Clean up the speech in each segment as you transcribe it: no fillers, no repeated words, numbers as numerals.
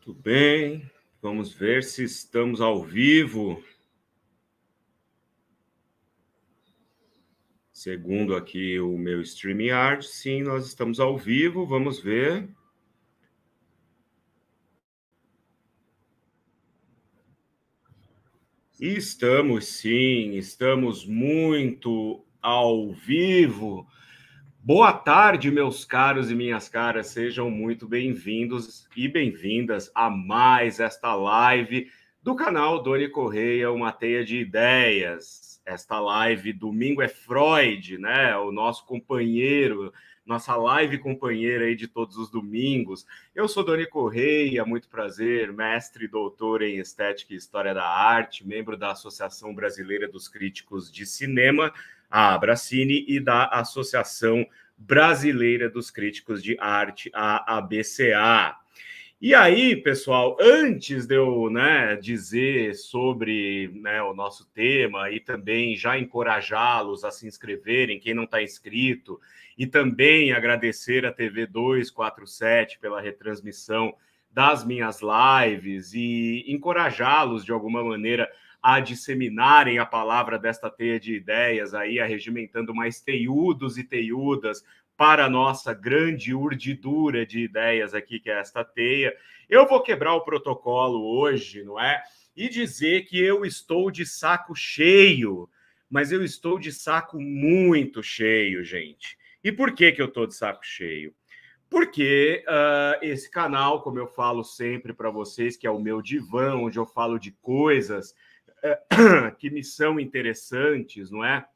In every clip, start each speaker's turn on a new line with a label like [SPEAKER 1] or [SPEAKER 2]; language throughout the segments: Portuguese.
[SPEAKER 1] Tudo bem, vamos ver se estamos ao vivo. Segundo aqui o meu StreamYard, sim, nós estamos ao vivo, vamos ver. Estamos sim, estamos muito ao vivo. Boa tarde, meus caros e minhas caras, sejam muito bem-vindos e bem-vindas a mais esta live do canal Doni Correia, uma teia de ideias. Esta live, domingo é Freud, né? O nosso companheiro, nossa live companheira aí de todos os domingos. Eu sou Doni Correia, muito prazer, mestre e doutor em Estética e História da Arte, membro da Associação Brasileira dos Críticos de Cinema, a Abracine, e da Associação Brasileira dos Críticos de Arte, a ABCA. E aí, pessoal, antes de eu dizer sobre o nosso tema e também já encorajá-los a se inscreverem, quem não está inscrito, e também agradecer a TV 247 pela retransmissão das minhas lives e encorajá-los de alguma maneira a disseminarem a palavra desta teia de ideias, aí arregimentando mais teiudos e teiudas para a nossa grande urdidura de ideias aqui, que é esta teia. Eu vou quebrar o protocolo hoje, não é? E dizer que eu estou de saco cheio, mas eu estou de saco muito cheio, gente. E por que eu estou de saco cheio? Porque esse canal, como eu falo sempre para vocês, que é o meu divã, onde eu falo de coisas que me são interessantes, não é?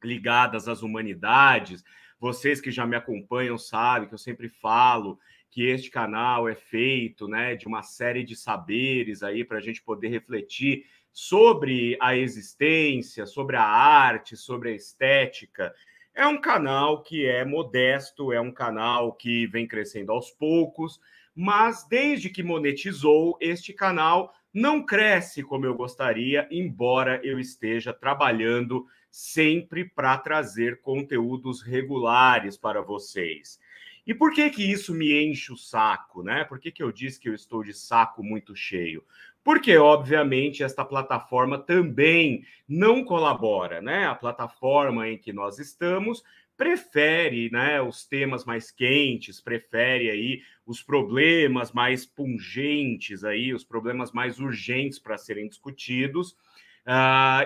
[SPEAKER 1] Ligadas às humanidades. Vocês que já me acompanham sabem que eu sempre falo que este canal é feito, né, de uma série de saberes aí para a gente poder refletir sobre a existência, sobre a arte, sobre a estética. É um canal que é modesto, é um canal que vem crescendo aos poucos, mas desde que monetizou, este canal não cresce como eu gostaria, embora eu esteja trabalhando sempre para trazer conteúdos regulares para vocês. E por que isso me enche o saco, né? Por que eu disse que eu estou de saco muito cheio? Porque, obviamente, esta plataforma também não colabora, né? A plataforma em que nós estamos prefere, né, os temas mais quentes, prefere aí os problemas mais pungentes aí, os problemas mais urgentes para serem discutidos.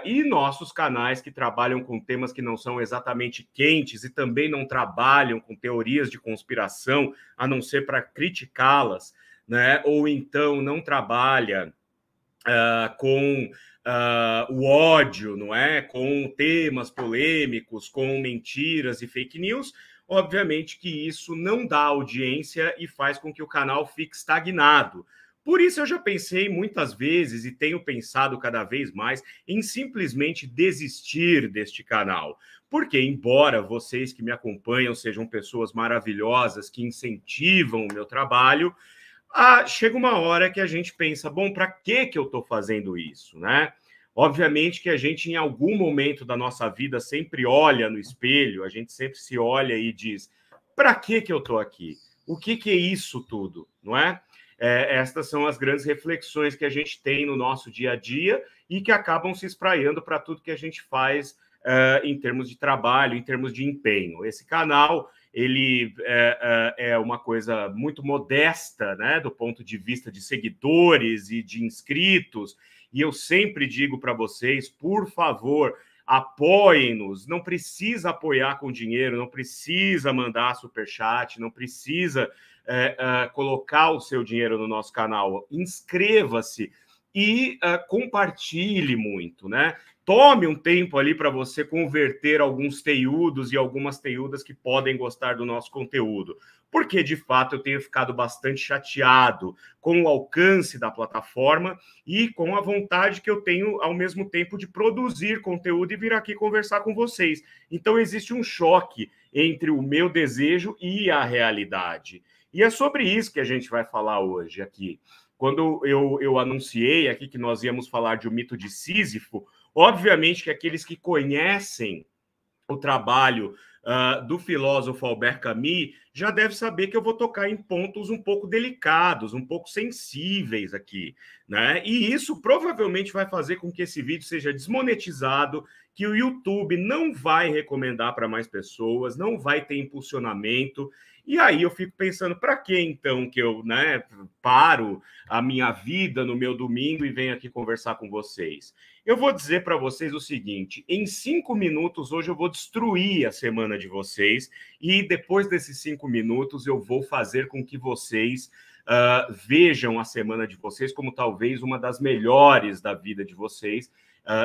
[SPEAKER 1] E nossos canais que trabalham com temas que não são exatamente quentes e também não trabalham com teorias de conspiração, a não ser para criticá-las, né? Ou então não trabalha com o ódio, não é? Com temas polêmicos, com mentiras e fake news. Obviamente que isso não dá audiência e faz com que o canal fique estagnado. Por isso eu já pensei muitas vezes e tenho pensado cada vez mais em simplesmente desistir deste canal. Porque, embora vocês que me acompanham sejam pessoas maravilhosas que incentivam o meu trabalho, chega uma hora que a gente pensa, bom, para que eu estou fazendo isso, né? Obviamente que a gente, em algum momento da nossa vida, sempre olha no espelho, a gente sempre se olha e diz, para que eu estou aqui? O que é isso tudo, não é? Estas são as grandes reflexões que a gente tem no nosso dia a dia e que acabam se espraiando para tudo que a gente faz em termos de trabalho, em termos de empenho. Esse canal, ele é uma coisa muito modesta, né, do ponto de vista de seguidores e de inscritos, e eu sempre digo para vocês, por favor, apoiem-nos, não precisa apoiar com dinheiro, não precisa mandar superchat, não precisa colocar o seu dinheiro no nosso canal, inscreva-se e compartilhe muito, né? Tome um tempo ali para você converter alguns teiudos e algumas teiudas que podem gostar do nosso conteúdo. Porque, de fato, eu tenho ficado bastante chateado com o alcance da plataforma e com a vontade que eu tenho, ao mesmo tempo, de produzir conteúdo e vir aqui conversar com vocês. Então, existe um choque entre o meu desejo e a realidade. E é sobre isso que a gente vai falar hoje aqui. Quando eu anunciei aqui que nós íamos falar de O Mito de Sísifo, obviamente que aqueles que conhecem o trabalho do filósofo Albert Camus, já deve saber que eu vou tocar em pontos um pouco delicados, um pouco sensíveis aqui, né? E isso provavelmente vai fazer com que esse vídeo seja desmonetizado, que o YouTube não vai recomendar para mais pessoas, não vai ter impulsionamento. E aí eu fico pensando, para que então que eu, né, paro a minha vida no meu domingo e venho aqui conversar com vocês? Eu vou dizer para vocês o seguinte, em 5 minutos hoje eu vou destruir a semana de vocês e depois desses 5 minutos eu vou fazer com que vocês vejam a semana de vocês como talvez uma das melhores da vida de vocês,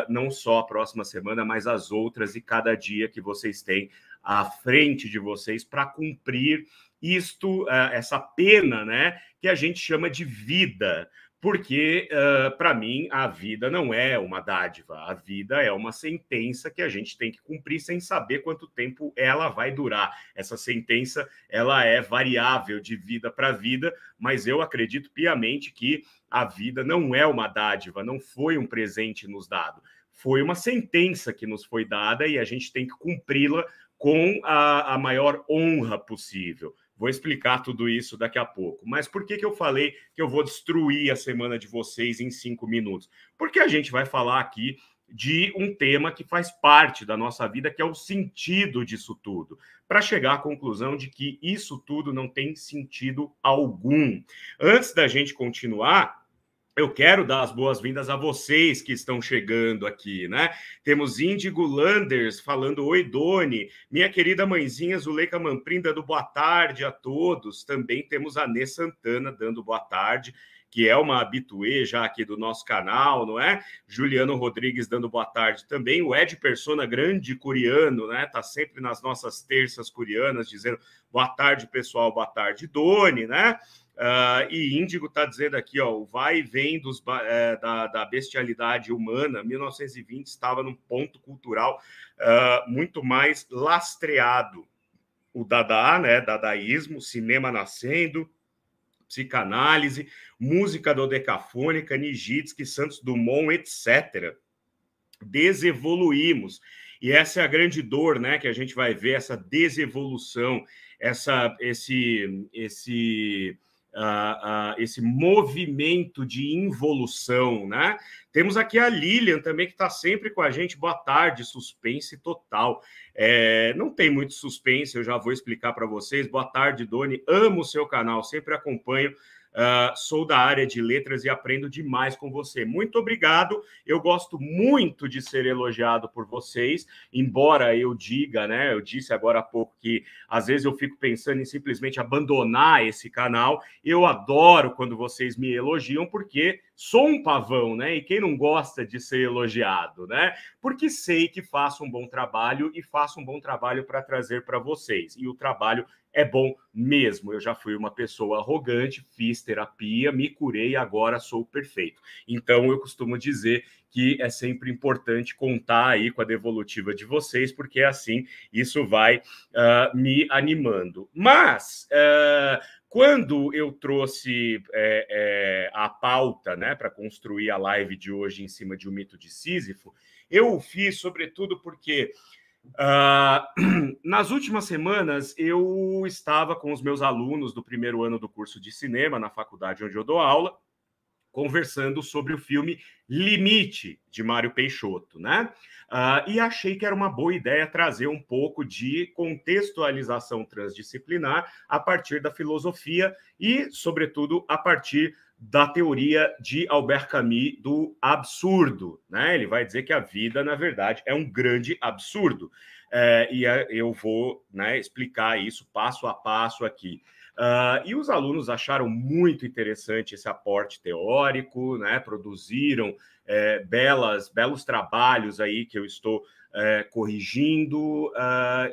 [SPEAKER 1] não só a próxima semana, mas as outras e cada dia que vocês têm à frente de vocês para cumprir isto, essa pena, né, que a gente chama de vida. Porque, para mim, a vida não é uma dádiva, a vida é uma sentença que a gente tem que cumprir sem saber quanto tempo ela vai durar. Essa sentença, ela é variável de vida para vida, mas eu acredito piamente que a vida não é uma dádiva, não foi um presente nos dado. Foi uma sentença que nos foi dada e a gente tem que cumpri-la com a maior honra possível. Vou explicar tudo isso daqui a pouco. Mas por que eu falei que eu vou destruir a semana de vocês em 5 minutos? Porque a gente vai falar aqui de um tema que faz parte da nossa vida, que é o sentido disso tudo, para chegar à conclusão de que isso tudo não tem sentido algum. Antes da gente continuar, eu quero dar as boas-vindas a vocês que estão chegando aqui, né? Temos Índigo Landers falando oi, Doni. Minha querida mãezinha Zuleika Manprim dando boa tarde a todos. Também temos a Nê Santana dando boa tarde, que é uma habituê já aqui do nosso canal, não é? Juliano Rodrigues dando boa tarde também. O Ed Persona, grande curiano, né? Tá sempre nas nossas terças curianas, dizendo boa tarde, pessoal, boa tarde, Doni, né? E Índigo está dizendo aqui, ó, o vai e vem da bestialidade humana, 1920 estava num ponto cultural muito mais lastreado. O Dada, né, dadaísmo, cinema nascendo, psicanálise, música dodecafônica, Nijinsky, Santos Dumont, etc. Desevoluímos. E essa é a grande dor, né, que a gente vai ver, essa desevolução, esse movimento de involução, né? Temos aqui a Lilian também, que está sempre com a gente. Boa tarde, suspense total. Não tem muito suspense, eu já vou explicar para vocês. Boa tarde, Doni. Amo o seu canal, sempre acompanho. Sou da área de letras e aprendo demais com você. Muito obrigado. Eu gosto muito de ser elogiado por vocês, embora eu diga, né? Eu disse agora há pouco que às vezes eu fico pensando em simplesmente abandonar esse canal. Eu adoro quando vocês me elogiam, porque sou um pavão, né? E quem não gosta de ser elogiado, né? Porque sei que faço um bom trabalho e faço um bom trabalho para trazer para vocês. E o trabalho é bom mesmo. Eu já fui uma pessoa arrogante, fiz terapia, me curei e agora sou perfeito. Então, eu costumo dizer que é sempre importante contar aí com a devolutiva de vocês, porque assim isso vai me animando. Mas quando eu trouxe a pauta, né, para construir a live de hoje em cima de O Mito de Sísifo, eu o fiz sobretudo porque nas últimas semanas eu estava com os meus alunos do primeiro ano do curso de cinema na faculdade onde eu dou aula, conversando sobre o filme Limite, de Mário Peixoto, né? E achei que era uma boa ideia trazer um pouco de contextualização transdisciplinar a partir da filosofia e, sobretudo, a partir da teoria de Albert Camus do absurdo, né? Ele vai dizer que a vida, na verdade, é um grande absurdo. E eu vou, né, explicar isso passo a passo aqui. E os alunos acharam muito interessante esse aporte teórico, né? Produziram belos trabalhos aí que eu estou corrigindo,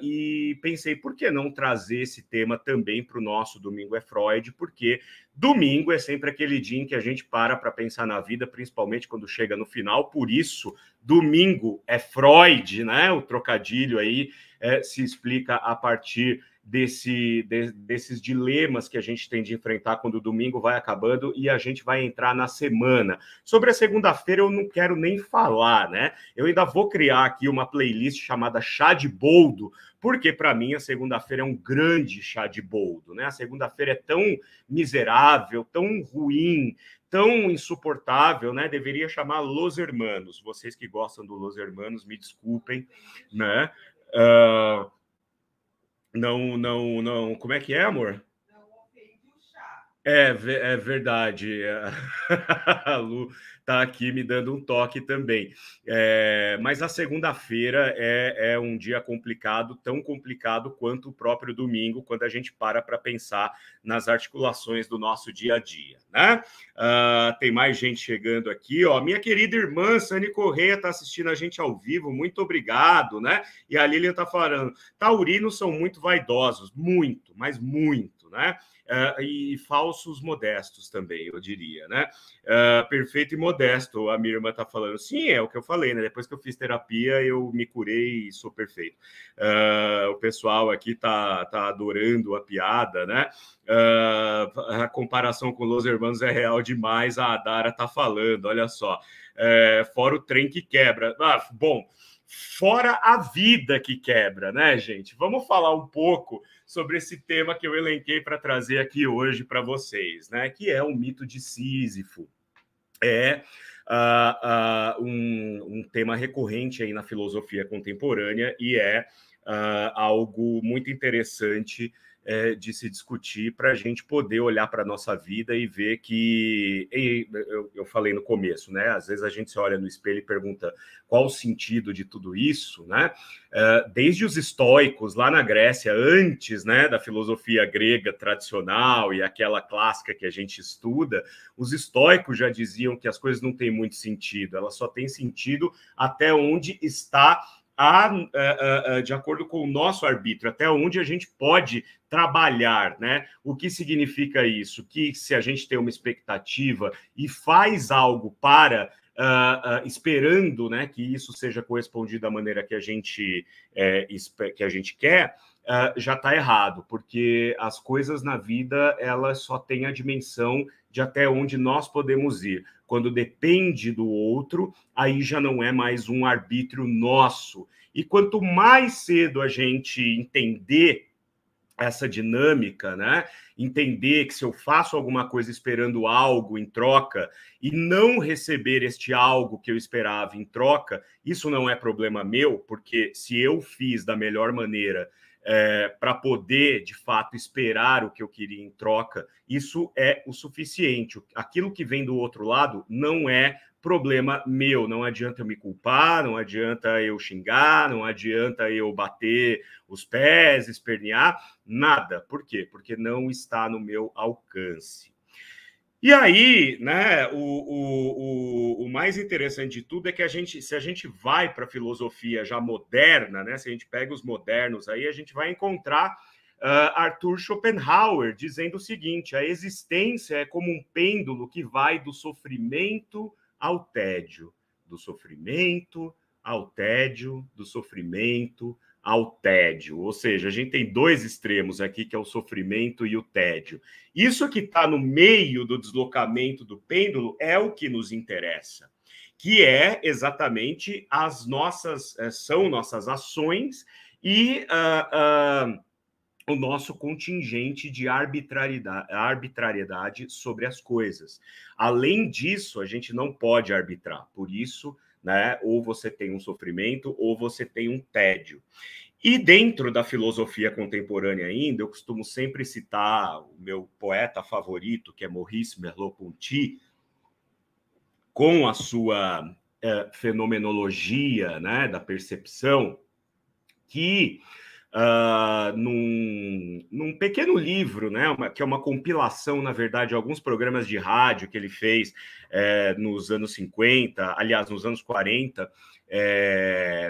[SPEAKER 1] e pensei, por que não trazer esse tema também para o nosso Domingo é Freud? Porque domingo é sempre aquele dia em que a gente para pensar na vida, principalmente quando chega no final, por isso domingo é Freud, né? O trocadilho aí se explica a partir desses dilemas que a gente tem de enfrentar quando o domingo vai acabando e a gente vai entrar na semana. Sobre a segunda-feira eu não quero nem falar, né? Eu ainda vou criar aqui uma playlist chamada Chá de Boldo, porque para mim a segunda-feira é um grande chá de boldo, né? A segunda-feira é tão miserável, tão ruim, tão insuportável, né? Deveria chamar Los Hermanos. Vocês que gostam do Los Hermanos, me desculpem, né? Não. Como é que é, amor? É verdade. A Lu está aqui me dando um toque também. Mas a segunda-feira é um dia complicado, tão complicado quanto o próprio domingo, quando a gente para pensar nas articulações do nosso dia a dia, né? Tem mais gente chegando aqui, ó. Minha querida irmã Sani Correia está assistindo a gente ao vivo, muito obrigado, né? E a Lilian está falando, taurinos são muito vaidosos, muito, mas muito, né? E falsos modestos também, eu diria, né? Perfeito e modesto, a minha irmã está falando. Sim, é o que eu falei, né? Depois que eu fiz terapia, eu me curei e sou perfeito. O pessoal aqui tá adorando a piada, né? A comparação com Los Hermanos é real demais, a Adara tá falando, olha só. Fora o trem que quebra. Bom, fora a vida que quebra, né, gente? Vamos falar um pouco sobre esse tema que eu elenquei para trazer aqui hoje para vocês, né? Que é o mito de Sísifo. É um tema recorrente aí na filosofia contemporânea e é algo muito interessante de se discutir para a gente poder olhar para a nossa vida e ver que, eu falei no começo, né? Às vezes a gente se olha no espelho e pergunta qual o sentido de tudo isso, né? Desde os estoicos lá na Grécia, antes, né, da filosofia grega tradicional e aquela clássica que a gente estuda, os estoicos já diziam que as coisas não têm muito sentido, elas só têm sentido até onde está de acordo com o nosso arbítrio, até onde a gente pode trabalhar, né? O que significa isso? Que se a gente tem uma expectativa e faz algo para esperando, né, que isso seja correspondido da maneira que a gente quer, já está errado, porque as coisas na vida elas só têm a dimensão de até onde nós podemos ir. Quando depende do outro, aí já não é mais um arbítrio nosso. E quanto mais cedo a gente entender essa dinâmica, né? Entender que se eu faço alguma coisa esperando algo em troca e não receber este algo que eu esperava em troca, isso não é problema meu, porque se eu fiz da melhor maneira para poder, de fato, esperar o que eu queria em troca, isso é o suficiente. Aquilo que vem do outro lado não é problema meu, não adianta eu me culpar, não adianta eu xingar, não adianta eu bater os pés, espernear, nada. Por quê? Porque não está no meu alcance. E aí, né, o mais interessante de tudo é que se a gente vai para a filosofia já moderna, né, se a gente pega os modernos aí, a gente vai encontrar Arthur Schopenhauer dizendo o seguinte: a existência é como um pêndulo que vai do sofrimento ao tédio, do sofrimento ao tédio, do sofrimento ao tédio. Ou seja, a gente tem dois extremos aqui, que é o sofrimento e o tédio. Isso que está no meio do deslocamento do pêndulo é o que nos interessa, que é exatamente são nossas ações e o nosso contingente de arbitrariedade sobre as coisas. Além disso, a gente não pode arbitrar. Por isso, né, ou você tem um sofrimento ou você tem um tédio. E dentro da filosofia contemporânea ainda, eu costumo sempre citar o meu poeta favorito, que é Maurice Merleau-Ponty, com a sua fenomenologia, né, da percepção, que num pequeno livro, né, que é uma compilação, na verdade, de alguns programas de rádio que ele fez nos anos 50, aliás, nos anos 40,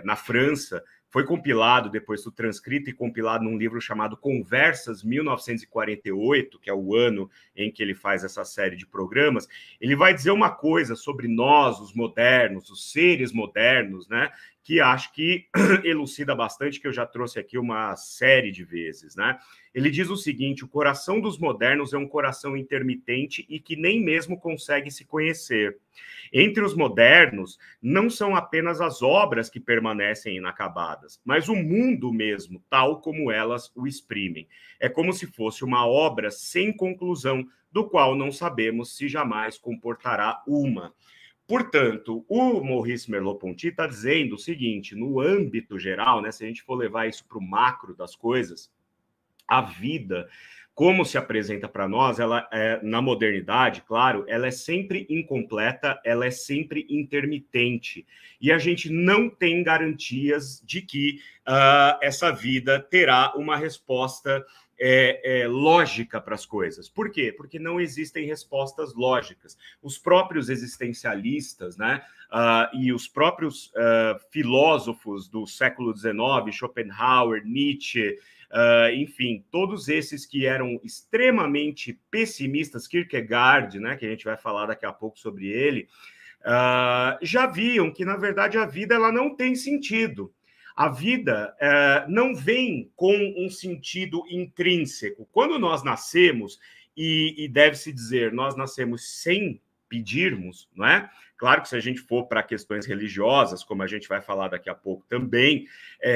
[SPEAKER 1] na França, foi compilado, depois do transcrito e compilado num livro chamado Conversas 1948, que é o ano em que ele faz essa série de programas. Ele vai dizer uma coisa sobre nós, os modernos, os seres modernos, né, que acho que elucida bastante, que eu já trouxe aqui uma série de vezes, né? Ele diz o seguinte: o coração dos modernos é um coração intermitente e que nem mesmo consegue se conhecer. Entre os modernos, não são apenas as obras que permanecem inacabadas, mas o mundo mesmo, tal como elas o exprimem. É como se fosse uma obra sem conclusão, do qual não sabemos se jamais comportará uma. Portanto, o Maurice Merleau-Ponty está dizendo o seguinte: no âmbito geral, né, se a gente for levar isso para o macro das coisas, a vida, como se apresenta para nós, ela é, na modernidade, claro, ela é sempre incompleta, ela é sempre intermitente. E a gente não tem garantias de que essa vida terá uma resposta lógica para as coisas. Por quê? Porque não existem respostas lógicas. Os próprios existencialistas, né, e os próprios filósofos do século XIX, Schopenhauer, Nietzsche, enfim, todos esses que eram extremamente pessimistas, Kierkegaard, né, que a gente vai falar daqui a pouco sobre ele, já viam que, na verdade, a vida ela não tem sentido. A vida não vem com um sentido intrínseco. Quando nós nascemos, e deve-se dizer, nós nascemos sem pedirmos, não é? Claro que se a gente for para questões religiosas, como a gente vai falar daqui a pouco também,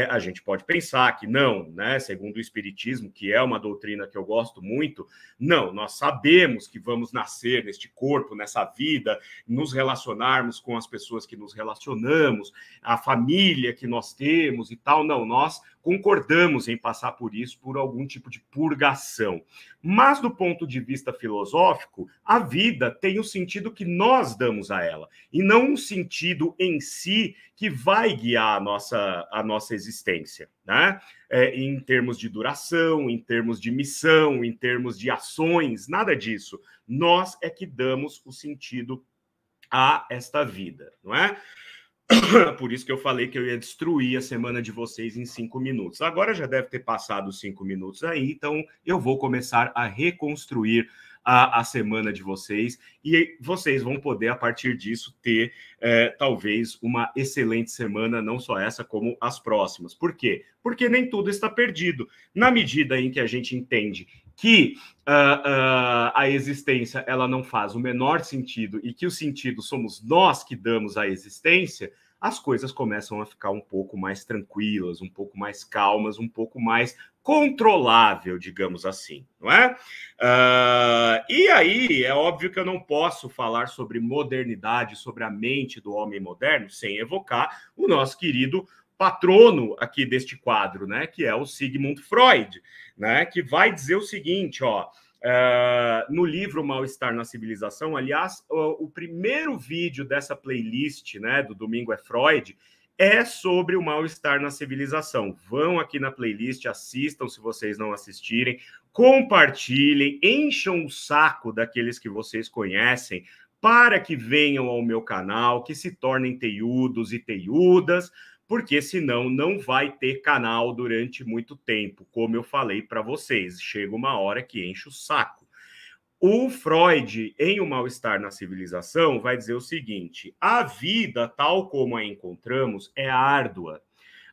[SPEAKER 1] a gente pode pensar que não, né? Segundo o Espiritismo, que é uma doutrina que eu gosto muito, não, nós sabemos que vamos nascer neste corpo, nessa vida, nos relacionarmos com as pessoas que nos relacionamos, a família que nós temos e tal. Não, nós concordamos em passar por isso, por algum tipo de purgação. Mas, do ponto de vista filosófico, a vida tem o sentido que nós damos a ela, e não um sentido em si que vai guiar a nossa existência, né? Em termos de duração, em termos de missão, em termos de ações, nada disso. Nós é que damos o sentido a esta vida, não é? Por isso que eu falei que eu ia destruir a semana de vocês em 5 minutos. Agora já deve ter passado os 5 minutos aí, então eu vou começar a reconstruir a semana de vocês, e vocês vão poder, a partir disso, ter talvez uma excelente semana, não só essa, como as próximas. Por quê? Porque nem tudo está perdido. Na medida em que a gente entende que a existência ela não faz o menor sentido e que o sentido somos nós que damos à existência, as coisas começam a ficar um pouco mais tranquilas, um pouco mais calmas, um pouco mais controlável, digamos assim, não é? E aí, é óbvio que eu não posso falar sobre modernidade, sobre a mente do homem moderno, sem evocar o nosso querido patrono aqui deste quadro, né, que é o Sigmund Freud, né, que vai dizer o seguinte, ó, no livro Mal-Estar na Civilização, aliás, o primeiro vídeo dessa playlist, né, do Domingo é Freud, é sobre o mal-estar na civilização. Vão aqui na playlist, assistam se vocês não assistirem, compartilhem, encham o saco daqueles que vocês conhecem, para que venham ao meu canal, que se tornem teiudos e teiudas, porque senão não vai ter canal durante muito tempo, como eu falei para vocês. Chega uma hora que enche o saco. O Freud, em O Mal-Estar na Civilização, vai dizer o seguinte: a vida, tal como a encontramos, é árdua.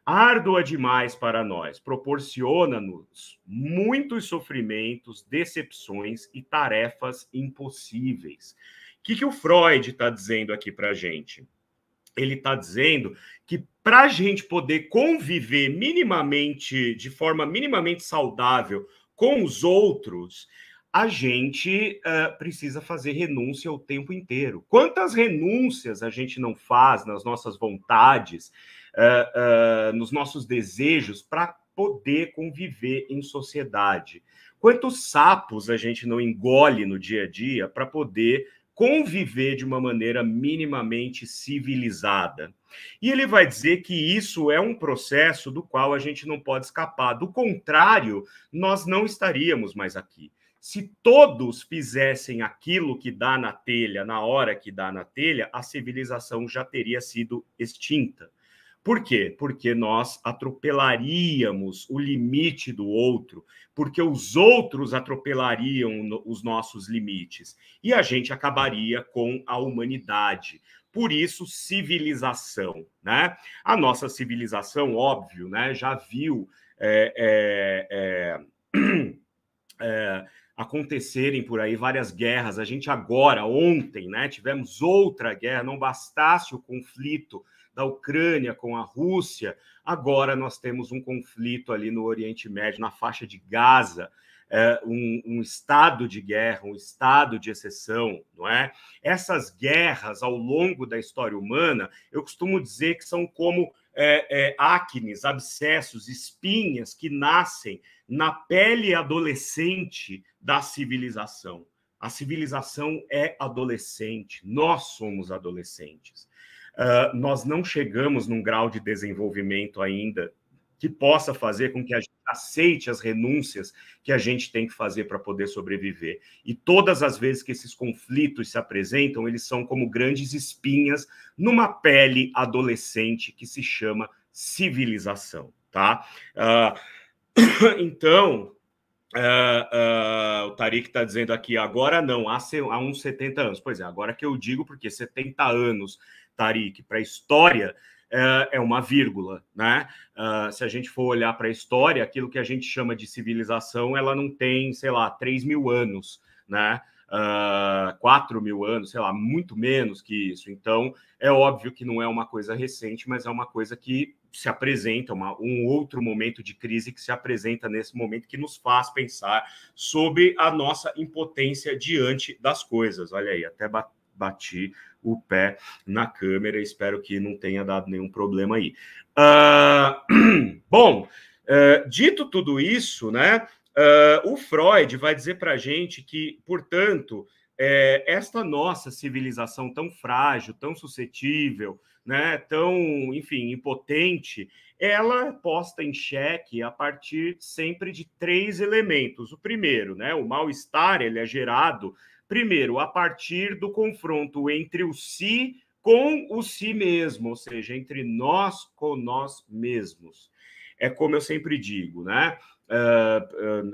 [SPEAKER 1] Árdua demais para nós, proporciona-nos muitos sofrimentos, decepções e tarefas impossíveis. O que o Freud está dizendo aqui para a gente? Ele está dizendo que para a gente poder conviver minimamente, de forma minimamente saudável com os outros, a gente precisa fazer renúncia o tempo inteiro. Quantas renúncias a gente não faz nas nossas vontades, nos nossos desejos, para poder conviver em sociedade? Quantos sapos a gente não engole no dia a dia para poder conviver de uma maneira minimamente civilizada? E ele vai dizer que isso é um processo do qual a gente não pode escapar. Do contrário, nós não estaríamos mais aqui. Se todos fizessem aquilo que dá na telha, na hora que dá na telha, a civilização já teria sido extinta. Por quê? Porque nós atropelaríamos o limite do outro, porque os outros atropelariam os nossos limites, e a gente acabaria com a humanidade. por isso, civilização, né? A nossa civilização, óbvio, né, já viu acontecerem por aí várias guerras. A gente agora, ontem, né, tivemos outra guerra, não bastasse o conflito da Ucrânia com a Rússia, agora nós temos um conflito ali no Oriente Médio, na faixa de Gaza, um estado de guerra, um estado de exceção, não é? Essas guerras, ao longo da história humana, eu costumo dizer que são como acnes, abscessos, espinhas que nascem na pele adolescente da civilização. A civilização é adolescente, nós somos adolescentes. Nós não chegamos num grau de desenvolvimento ainda que possa fazer com que a gente aceite as renúncias que a gente tem que fazer para poder sobreviver. E todas as vezes que esses conflitos se apresentam, eles são como grandes espinhas numa pele adolescente que se chama civilização, tá? Então, o Tariq está dizendo aqui, agora não, há uns 70 anos. Pois é, agora que eu digo, porque 70 anos, Tariq, para a história é uma vírgula, né? Se a gente for olhar para a história, aquilo que a gente chama de civilização, ela não tem, sei lá, 3.000 anos, né? 4.000 anos, sei lá, muito menos que isso. Então, é óbvio que não é uma coisa recente, mas é uma coisa que se apresenta, um outro momento de crise que se apresenta nesse momento que nos faz pensar sobre a nossa impotência diante das coisas. Olha aí, até bati o pé na câmera, espero que não tenha dado nenhum problema aí. Bom, dito tudo isso, né, o Freud vai dizer para a gente que, portanto, esta nossa civilização tão frágil, tão suscetível, né, tão, enfim, impotente, ela é posta em xeque a partir sempre de 3 elementos. O primeiro, né, o mal-estar, ele é gerado, primeiro, a partir do confronto entre o si com o si mesmo, ou seja, entre nós com nós mesmos. É como eu sempre digo, né?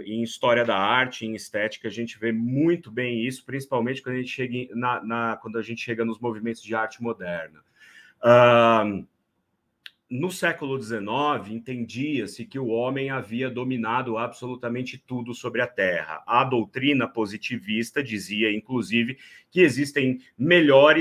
[SPEAKER 1] Em história da arte, em estética, a gente vê muito bem isso, principalmente quando a gente chega, quando a gente chega nos movimentos de arte moderna. No século XIX, entendia-se que o homem havia dominado absolutamente tudo sobre a Terra. A doutrina positivista dizia, inclusive, que existem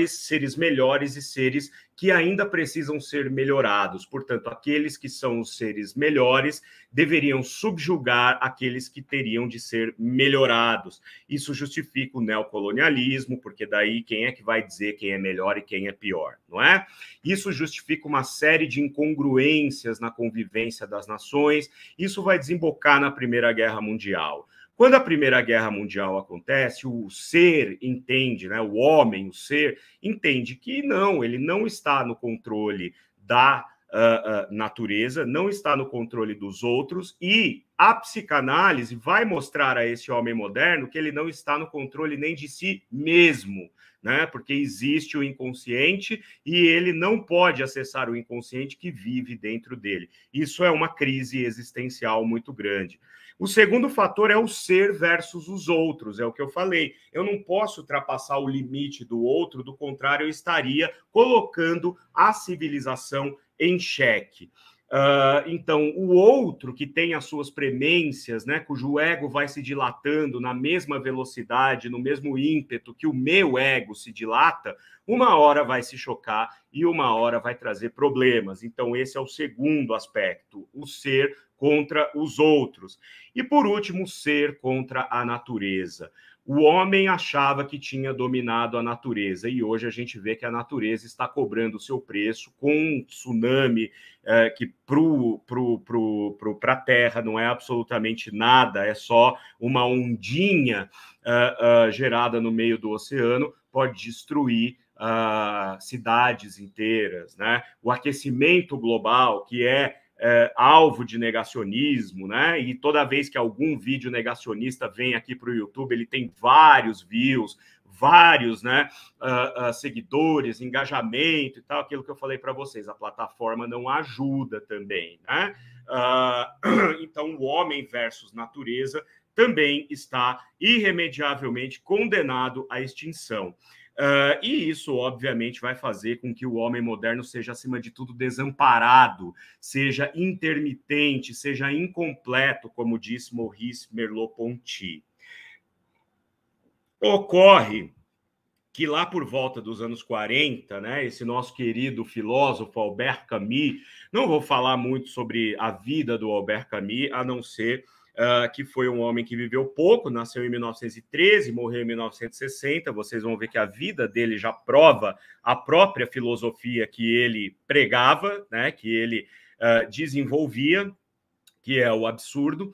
[SPEAKER 1] seres melhores e seres que ainda precisam ser melhorados. Portanto, aqueles que são os seres melhores deveriam subjugar aqueles que teriam de ser melhorados. Isso justifica o neocolonialismo, porque daí quem é que vai dizer quem é melhor e quem é pior, não é? Isso justifica uma série de incongruências na convivência das nações. Isso vai desembocar na Primeira Guerra Mundial. Quando a Primeira Guerra Mundial acontece, o ser entende, né, o homem, o ser, entende que não, ele não está no controle da natureza, não está no controle dos outros, e a psicanálise vai mostrar a esse homem moderno que ele não está no controle nem de si mesmo, né? Porque existe o inconsciente e ele não pode acessar o inconsciente que vive dentro dele. Isso é uma crise existencial muito grande. O segundo fator é o ser versus os outros, é o que eu falei. Eu não posso ultrapassar o limite do outro, do contrário, eu estaria colocando a civilização em xeque. Então, o outro que tem as suas premências, né, cujo ego vai se dilatando na mesma velocidade, no mesmo ímpeto que o meu ego se dilata, uma hora vai se chocar e uma hora vai trazer problemas. Então, esse é o segundo aspecto, o ser contra os outros. E, por último, o ser contra a natureza. O homem achava que tinha dominado a natureza e hoje a gente vê que a natureza está cobrando o seu preço com um tsunami que para a Terra não é absolutamente nada, é só uma ondinha gerada no meio do oceano, pode destruir cidades inteiras, né? O aquecimento global, que é alvo de negacionismo, né? E toda vez que algum vídeo negacionista vem aqui para o YouTube, ele tem vários views, vários, né, seguidores, engajamento e tal, aquilo que eu falei para vocês, a plataforma não ajuda também, né? Então, o homem versus natureza também está irremediavelmente condenado à extinção. E isso, obviamente, vai fazer com que o homem moderno seja, acima de tudo, desamparado, seja intermitente, seja incompleto, como disse Maurice Merleau-Ponty. Ocorre que lá por volta dos anos 40, né, esse nosso querido filósofo Albert Camus, não vou falar muito sobre a vida do Albert Camus, a não ser que foi um homem que viveu pouco, nasceu em 1913, morreu em 1960, vocês vão ver que a vida dele já prova a própria filosofia que ele pregava, né, que ele desenvolvia, que é o absurdo.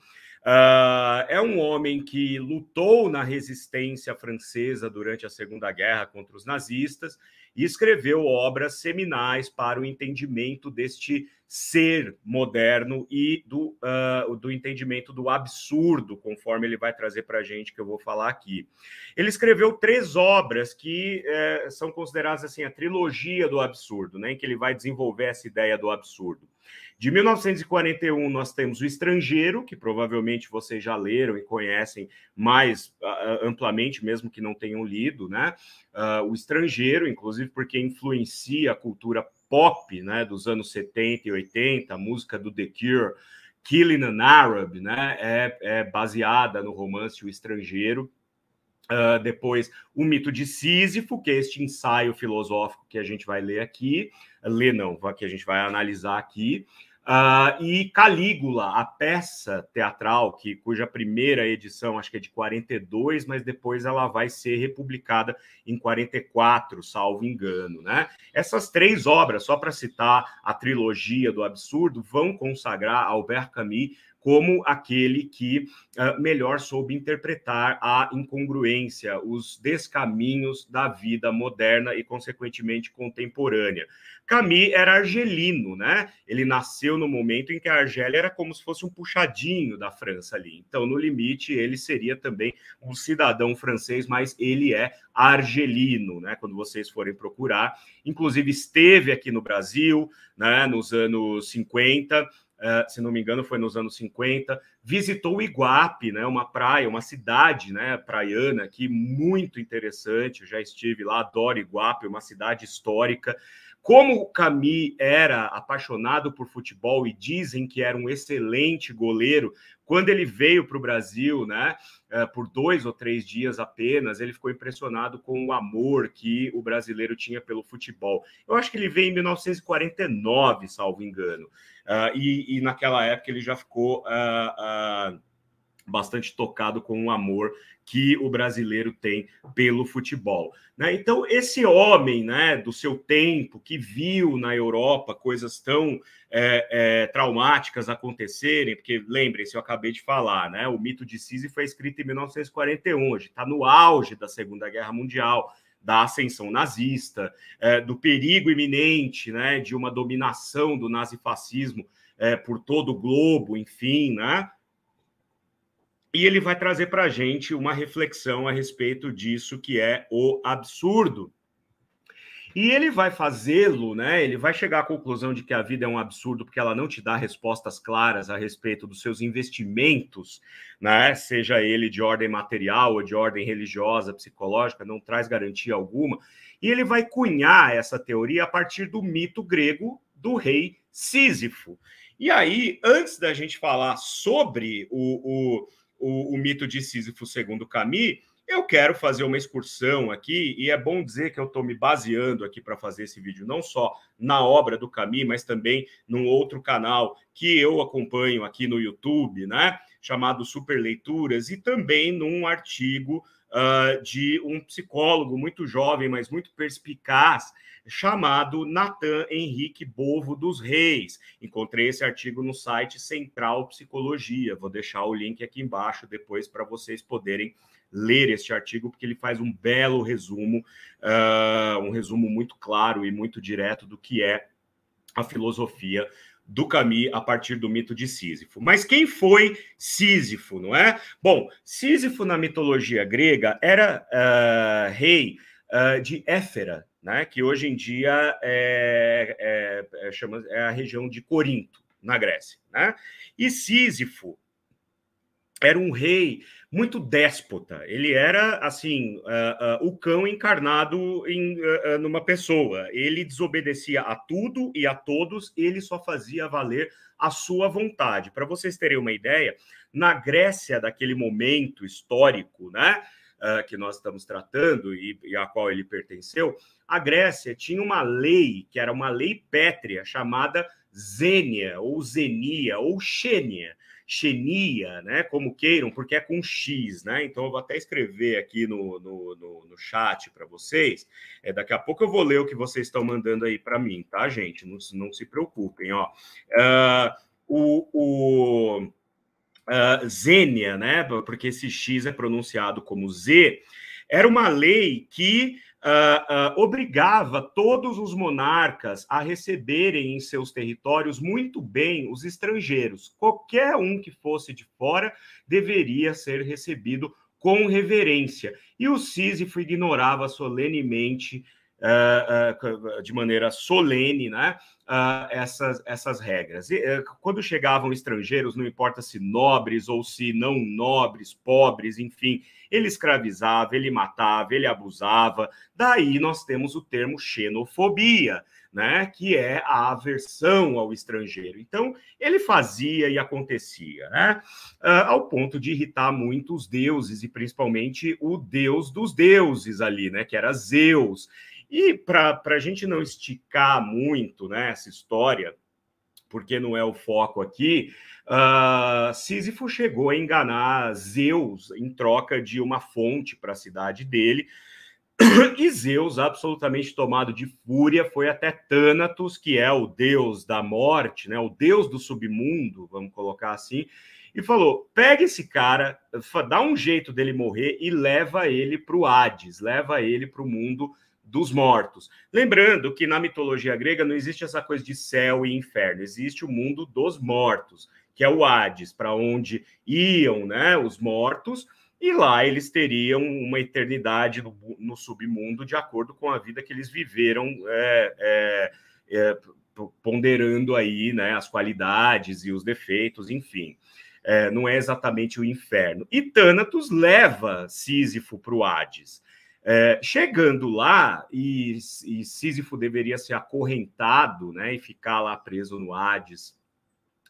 [SPEAKER 1] É um homem que lutou na resistência francesa durante a Segunda Guerra contra os nazistas e escreveu obras seminais para o entendimento deste ser moderno e do entendimento do absurdo, conforme ele vai trazer para a gente, que eu vou falar aqui. Ele escreveu 3 obras que são consideradas assim a trilogia do absurdo, né, em que ele vai desenvolver essa ideia do absurdo. De 1941, nós temos O Estrangeiro, que provavelmente vocês já leram e conhecem mais amplamente, mesmo que não tenham lido, né? O Estrangeiro, inclusive porque influencia a cultura pop, né, dos anos 70 e 80, a música do The Cure, Killing an Arab, né, é baseada no romance O Estrangeiro. Depois, O Mito de Sísifo, que é este ensaio filosófico que a gente vai ler aqui, que a gente vai analisar aqui, e Calígula, a peça teatral, cuja primeira edição acho que é de 42, mas depois ela vai ser republicada em 44, salvo engano, né? Essas 3 obras, só para citar a trilogia do absurdo, vão consagrar Albert Camus como aquele que melhor soube interpretar a incongruência, os descaminhos da vida moderna e, consequentemente, contemporânea. Camus era argelino, né? Ele nasceu no momento em que a Argélia era como se fosse um puxadinho da França ali. Então, no limite, ele seria também um cidadão francês, mas ele é argelino, né? Quando vocês forem procurar. Inclusive, esteve aqui no Brasil, né, nos anos 50, se não me engano, foi nos anos 50, visitou o Iguape, né, uma praia, uma cidade, né, praiana aqui, muito interessante. Eu já estive lá, adoro Iguape, uma cidade histórica. Como o Camus era apaixonado por futebol e dizem que era um excelente goleiro, quando ele veio para o Brasil, né, por 2 ou 3 dias apenas, ele ficou impressionado com o amor que o brasileiro tinha pelo futebol. Eu acho que ele veio em 1949, salvo engano. E naquela época ele já ficou bastante tocado com o amor que o brasileiro tem pelo futebol, né? Então, esse homem, né, do seu tempo, que viu na Europa coisas tão traumáticas acontecerem, porque, lembrem-se, eu acabei de falar, né, o Mito de Sísifo foi escrito em 1941, hoje está no auge da Segunda Guerra Mundial, da ascensão nazista, do perigo iminente, né, de uma dominação do nazifascismo por todo o globo, enfim, né? E ele vai trazer para a gente uma reflexão a respeito disso que é o absurdo. E ele vai fazê-lo, né? Ele vai chegar à conclusão de que a vida é um absurdo porque ela não te dá respostas claras a respeito dos seus investimentos, né? Seja ele de ordem material ou de ordem religiosa, psicológica, não traz garantia alguma. E ele vai cunhar essa teoria a partir do mito grego do rei Sísifo. E aí, antes da gente falar sobre o mito de Sísifo segundo Camus, eu quero fazer uma excursão aqui, e é bom dizer que eu estou me baseando aqui para fazer esse vídeo, não só na obra do Camus, mas também num outro canal que eu acompanho aqui no YouTube, né, chamado Super Leituras, e também num artigo de um psicólogo muito jovem, mas muito perspicaz, chamado Nathan Henrique Bovo dos Reis. Encontrei esse artigo no site Central Psicologia. Vou deixar o link aqui embaixo depois para vocês poderem ler este artigo, porque ele faz um belo resumo, um resumo muito claro e muito direto do que é a filosofia do Camus a partir do mito de Sísifo. Mas quem foi Sísifo, não é? Bom, Sísifo na mitologia grega era rei de Éfera, né, que hoje em dia é a região de Corinto, na Grécia, né? E Sísifo era um rei muito déspota. Ele era, assim, o cão encarnado numa pessoa. Ele desobedecia a tudo e a todos, ele só fazia valer a sua vontade. Para vocês terem uma ideia, na Grécia daquele momento histórico, né, que nós estamos tratando e a qual ele pertenceu, a Grécia tinha uma lei, que era uma lei pétrea, chamada Zênia, ou Zenia, ou Xenia, né? Como queiram, porque é com X, né? Então eu vou até escrever aqui no chat para vocês. Daqui a pouco eu vou ler o que vocês estão mandando aí para mim, tá, gente? Não se preocupem, ó. Zênia, né? Porque esse X é pronunciado como Z, era uma lei que obrigava todos os monarcas a receberem em seus territórios muito bem os estrangeiros. Qualquer um que fosse de fora deveria ser recebido com reverência. E o Sísifo ignorava solenemente, de maneira solene, né, essas regras. Quando chegavam estrangeiros, não importa se nobres ou se não nobres, pobres, enfim, ele escravizava, ele matava, ele abusava. Daí nós temos o termo xenofobia, né, que é a aversão ao estrangeiro. Então, ele fazia e acontecia, né, ao ponto de irritar muito os deuses, e principalmente o deus dos deuses ali, né, que era Zeus. E para a gente não esticar muito, né, essa história, porque não é o foco aqui, Sísifo chegou a enganar Zeus em troca de uma fonte para a cidade dele, e Zeus, absolutamente tomado de fúria, foi até Thanatos, que é o deus da morte, né, o deus do submundo, vamos colocar assim, e falou: pega esse cara, dá um jeito dele morrer e leva ele para o Hades, leva ele para o mundo dos mortos. Lembrando que na mitologia grega não existe essa coisa de céu e inferno, existe o mundo dos mortos, que é o Hades, para onde iam, né, os mortos, e lá eles teriam uma eternidade no submundo de acordo com a vida que eles viveram, ponderando aí, né, as qualidades e os defeitos, enfim. Não é exatamente o inferno. E Thanatos leva Sísifo para o Hades. Chegando lá, e Sísifo deveria ser acorrentado, né, e ficar lá preso no Hades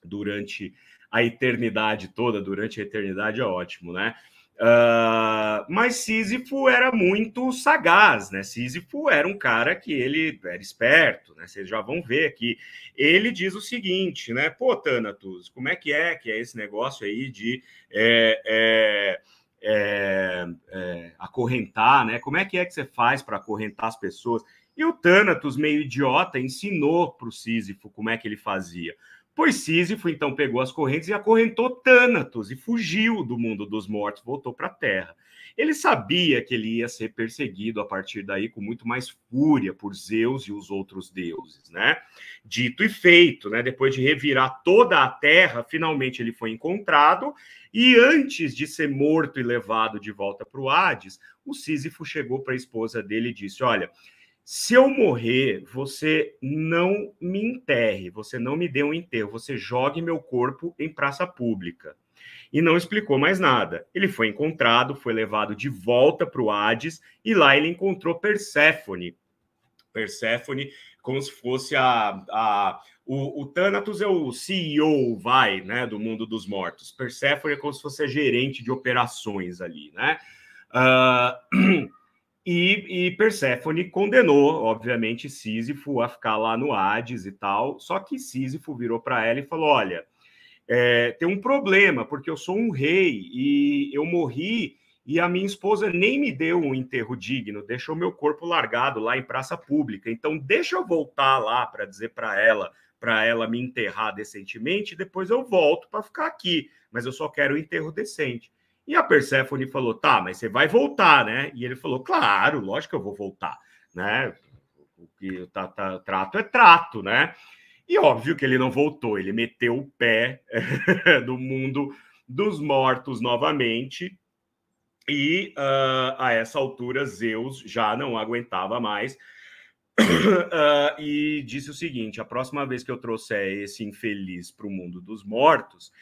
[SPEAKER 1] durante a eternidade toda. Durante a eternidade é ótimo, né? Mas Sísifo era muito sagaz, né? Sísifo era um cara que ele era esperto, né? Vocês já vão ver aqui. Ele diz o seguinte, né? Pô, Thanatos, como é que é esse negócio aí de acorrentar, né? Como é que você faz para acorrentar as pessoas? E o Thanatos, meio idiota, ensinou para o Sísifo como é que ele fazia. Pois Sísifo, então, pegou as correntes e acorrentou Thanatos e fugiu do mundo dos mortos, voltou para a Terra. Ele sabia que ele ia ser perseguido a partir daí com muito mais fúria por Zeus e os outros deuses, né? Dito e feito, né? Depois de revirar toda a Terra, finalmente ele foi encontrado, e antes de ser morto e levado de volta para o Hades, o Sísifo chegou para a esposa dele e disse: olha, se eu morrer, você não me enterre, você não me dê um enterro, você jogue meu corpo em praça pública. E não explicou mais nada. Ele foi encontrado, foi levado de volta para o Hades, e lá ele encontrou Perséfone. Perséfone, como se fosse o Thanatos é o CEO, né, do mundo dos mortos. Perséfone é como se fosse a gerente de operações ali, né? E Perséfone condenou, obviamente, Sísifo a ficar lá no Hades e tal. Só que Sísifo virou para ela e falou: olha, tem um problema, porque eu sou um rei e eu morri e a minha esposa nem me deu um enterro digno, deixou meu corpo largado lá em praça pública. Então, deixa eu voltar lá para dizer para ela me enterrar decentemente, e depois eu volto para ficar aqui. Mas eu só quero um enterro decente. E a Perséfone falou: tá, mas você vai voltar, né? E ele falou: claro, lógico que eu vou voltar, né? O que trato é trato, né? E óbvio que ele não voltou, ele meteu o pé do mundo dos mortos novamente, e a essa altura Zeus já não aguentava mais, e disse o seguinte: a próxima vez que eu trouxer esse infeliz para o mundo dos mortos,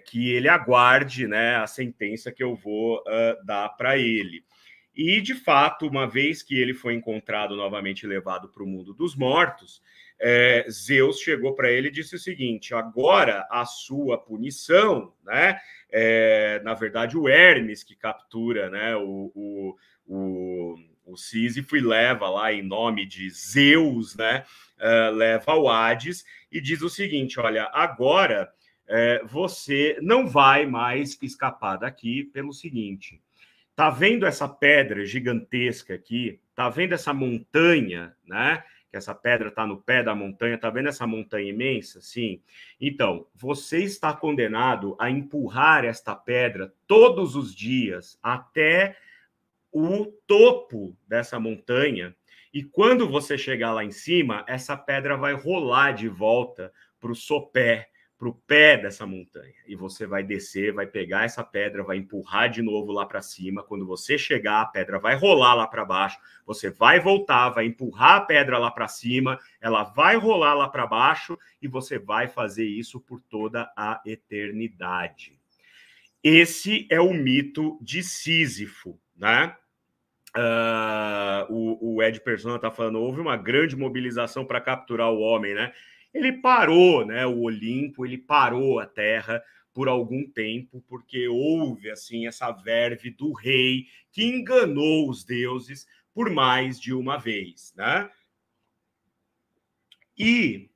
[SPEAKER 1] que ele aguarde, né, a sentença que eu vou dar para ele. E, de fato, uma vez que ele foi encontrado novamente e levado para o mundo dos mortos, Zeus chegou para ele e disse o seguinte: agora a sua punição, né? Na verdade, o Hermes que captura, né, o Sísifo e leva lá em nome de Zeus, né? Leva ao Hades e diz o seguinte: olha, agora você não vai mais escapar daqui pelo seguinte. Tá vendo essa pedra gigantesca aqui? Tá vendo essa montanha, né? Que essa pedra está no pé da montanha, tá vendo essa montanha imensa? Sim. Então, você está condenado a empurrar esta pedra todos os dias até o topo dessa montanha. E quando você chegar lá em cima, essa pedra vai rolar de volta para o sopé, para o pé dessa montanha. E você vai descer, vai pegar essa pedra, vai empurrar de novo lá para cima. Quando você chegar, a pedra vai rolar lá para baixo. Você vai voltar, vai empurrar a pedra lá para cima. Ela vai rolar lá para baixo e você vai fazer isso por toda a eternidade. Esse é o mito de Sísifo, né? O Ed Persona está falando, houve uma grande mobilização para capturar o homem, né? Ele parou, né? O Olimpo, ele parou a Terra por algum tempo, porque houve assim essa verve do rei que enganou os deuses por mais de uma vez, né? E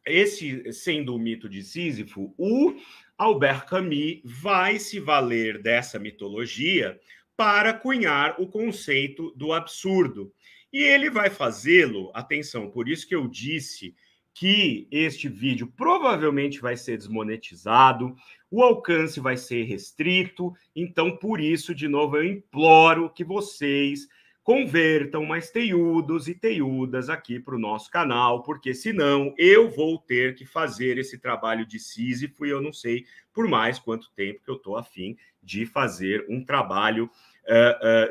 [SPEAKER 1] esse sendo o mito de Sísifo, o Albert Camus vai se valer dessa mitologia para cunhar o conceito do absurdo. E ele vai fazê-lo, atenção, por isso que eu disse que este vídeo provavelmente vai ser desmonetizado, o alcance vai ser restrito, então por isso, de novo, eu imploro que vocês convertam mais teiudos e teiudas aqui para o nosso canal, porque senão eu vou ter que fazer esse trabalho de Sísifo e eu não sei por mais quanto tempo que eu estou a fim de fazer um trabalho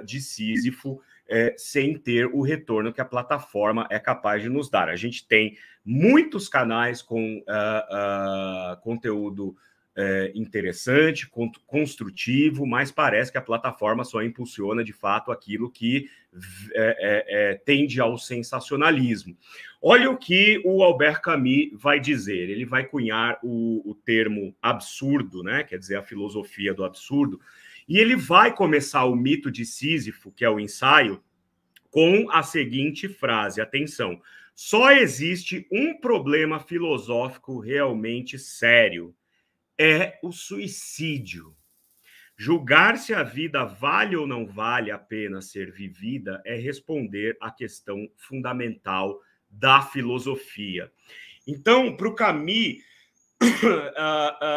[SPEAKER 1] de Sísifo sem ter o retorno que a plataforma é capaz de nos dar. A gente tem muitos canais com conteúdo interessante, construtivo, mas parece que a plataforma só impulsiona de fato aquilo que tende ao sensacionalismo. Olha o que o Albert Camus vai dizer. Ele vai cunhar o termo absurdo, né? Quer dizer, a filosofia do absurdo, e ele vai começar o mito de Sísifo, que é o ensaio, com a seguinte frase, atenção: só existe um problema filosófico realmente sério, é o suicídio. Julgar se a vida vale ou não vale a pena ser vivida é responder à questão fundamental da filosofia. Então, para o Camus,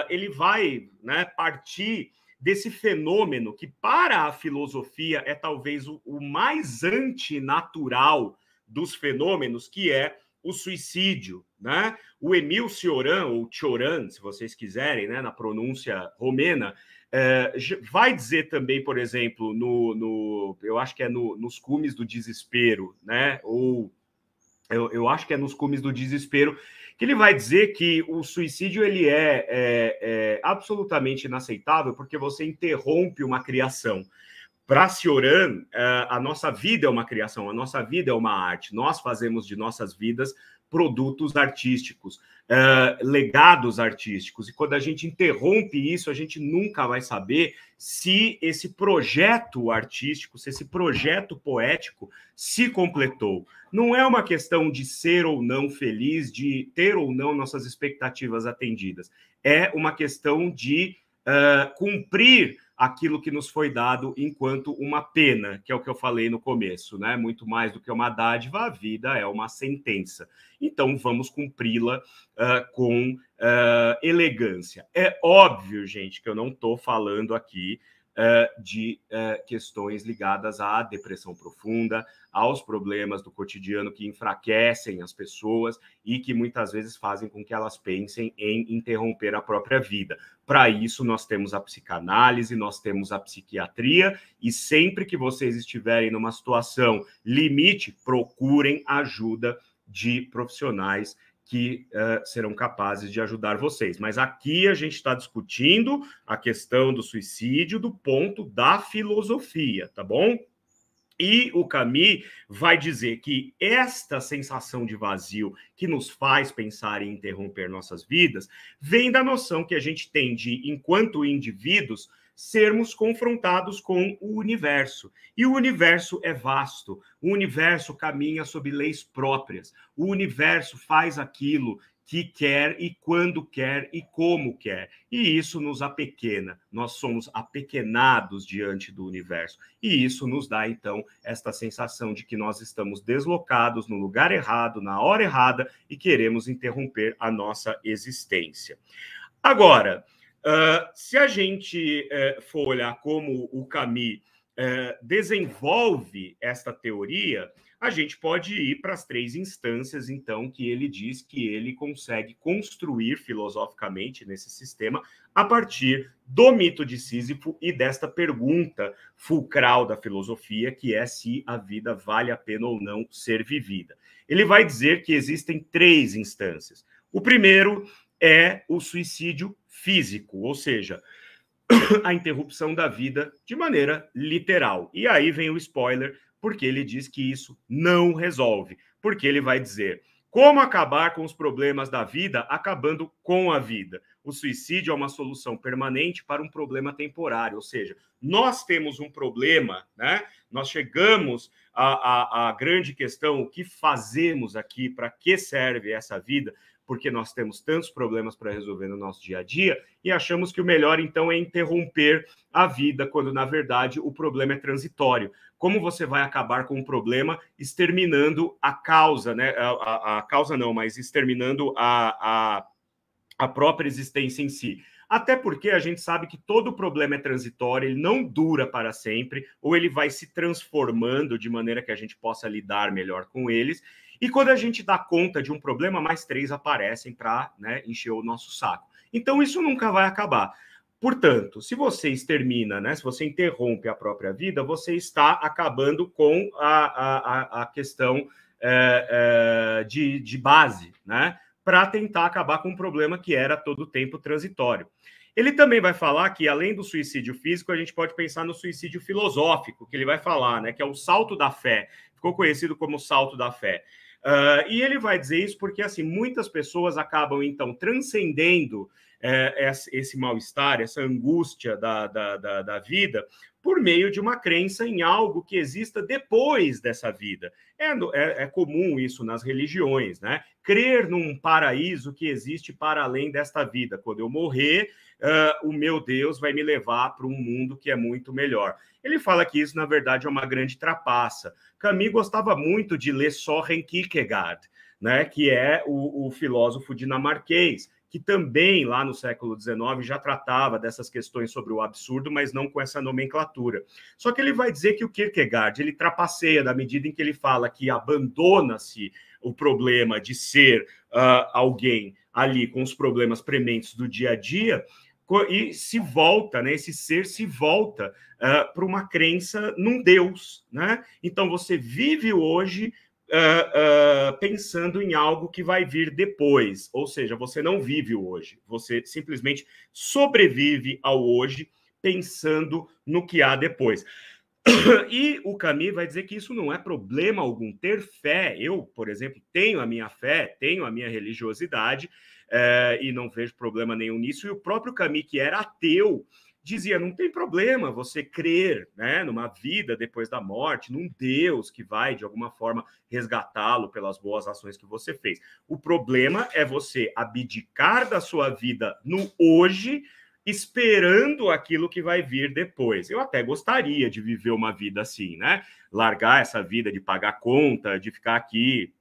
[SPEAKER 1] ele vai, né, partir desse fenômeno que, para a filosofia, é talvez o mais antinatural dos fenômenos, que é o suicídio, né? O Émile Cioran, ou Cioran, se vocês quiserem, né, na pronúncia romena, vai dizer também, por exemplo, eu acho que é nos Cumes do Desespero, né? Ou eu acho que é nos Cumes do Desespero, que ele vai dizer que o suicídio ele é absolutamente inaceitável porque você interrompe uma criação. Para Cioran, a nossa vida é uma criação, a nossa vida é uma arte. Nós fazemos de nossas vidas produtos artísticos, legados artísticos. E quando a gente interrompe isso, a gente nunca vai saber se esse projeto artístico, se esse projeto poético se completou. Não é uma questão de ser ou não feliz, de ter ou não nossas expectativas atendidas. É uma questão de cumprir aquilo que nos foi dado enquanto uma pena, que é o que eu falei no começo, né? Muito mais do que uma dádiva, a vida é uma sentença. Então, vamos cumpri-la com elegância. É óbvio, gente, que eu não estou falando aqui de questões ligadas à depressão profunda, aos problemas do cotidiano que enfraquecem as pessoas e que muitas vezes fazem com que elas pensem em interromper a própria vida. Para isso, nós temos a psicanálise, nós temos a psiquiatria, e sempre que vocês estiverem numa situação limite, procurem ajuda de profissionais que serão capazes de ajudar vocês. Mas aqui a gente está discutindo a questão do suicídio do ponto da filosofia, tá bom? E o Camus vai dizer que esta sensação de vazio que nos faz pensar em interromper nossas vidas vem da noção que a gente tem de, enquanto indivíduos, sermos confrontados com o universo. E o universo é vasto, o universo caminha sob leis próprias, o universo faz aquilo que quer e quando quer e como quer. E isso nos apequena, nós somos apequenados diante do universo. E isso nos dá, então, esta sensação de que nós estamos deslocados no lugar errado, na hora errada, e queremos interromper a nossa existência. Agora, se a gente for olhar como o Camus desenvolve esta teoria, a gente pode ir para as 3 instâncias, então, que ele diz que ele consegue construir filosoficamente nesse sistema a partir do mito de Sísifo e desta pergunta fulcral da filosofia, que é se a vida vale a pena ou não ser vivida. Ele vai dizer que existem 3 instâncias. O primeiro é o suicídio físico, ou seja, a interrupção da vida de maneira literal. E aí vem o spoiler, porque ele diz que isso não resolve. Porque ele vai dizer como acabar com os problemas da vida acabando com a vida. O suicídio é uma solução permanente para um problema temporário, ou seja, nós temos um problema, né? Nós chegamos à grande questão, o que fazemos aqui, para que serve essa vida? Porque nós temos tantos problemas para resolver no nosso dia a dia e achamos que o melhor, então, é interromper a vida, quando, na verdade, o problema é transitório. Como você vai acabar com o problema exterminando a causa, né? A causa não, mas exterminando a própria existência em si. Até porque a gente sabe que todo problema é transitório, ele não dura para sempre, ou ele vai se transformando de maneira que a gente possa lidar melhor com eles. E quando a gente dá conta de um problema, mais 3 aparecem para, né, encher o nosso saco. Então isso nunca vai acabar. Portanto, se você extermina, né, se você interrompe a própria vida, você está acabando com a questão de base, né, para tentar acabar com um problema que era todo o tempo transitório. Ele também vai falar que, além do suicídio físico, a gente pode pensar no suicídio filosófico, que ele vai falar, né, que é o salto da fé. Ficou conhecido como salto da fé. E ele vai dizer isso porque, assim, muitas pessoas acabam, então, transcendendo esse mal-estar, essa angústia da vida, por meio de uma crença em algo que exista depois dessa vida. É comum isso nas religiões, né? Crer num paraíso que existe para além desta vida. Quando eu morrer, o meu Deus vai me levar para um mundo que é muito melhor. Ele fala que isso, na verdade, é uma grande trapaça. Camus gostava muito de ler Søren Kierkegaard, né? Que é o filósofo dinamarquês, que também, lá no século XIX, já tratava dessas questões sobre o absurdo, mas não com essa nomenclatura. Só que ele vai dizer que o Kierkegaard, ele trapaceia na medida em que ele fala que abandona-se o problema de ser alguém ali com os problemas prementes do dia a dia e se volta, né? Esse ser se volta para uma crença num Deus, né? Então você vive hoje pensando em algo que vai vir depois, ou seja, você não vive o hoje, você simplesmente sobrevive ao hoje pensando no que há depois. E o Camus vai dizer que isso não é problema algum, ter fé. Eu, por exemplo, tenho a minha fé, tenho a minha religiosidade, e não vejo problema nenhum nisso. E o próprio Camus, que era ateu, dizia, não tem problema você crer, né, numa vida depois da morte, num Deus que vai, de alguma forma, resgatá-lo pelas boas ações que você fez. O problema é você abdicar da sua vida no hoje, esperando aquilo que vai vir depois. Eu até gostaria de viver uma vida assim, né? Largar essa vida de pagar conta, de ficar aqui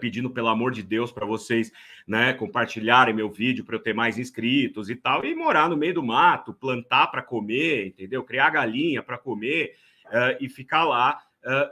[SPEAKER 1] pedindo, pelo amor de Deus, para vocês, né, compartilharem meu vídeo para eu ter mais inscritos e tal, e morar no meio do mato, plantar para comer, entendeu? Criar galinha para comer e ficar lá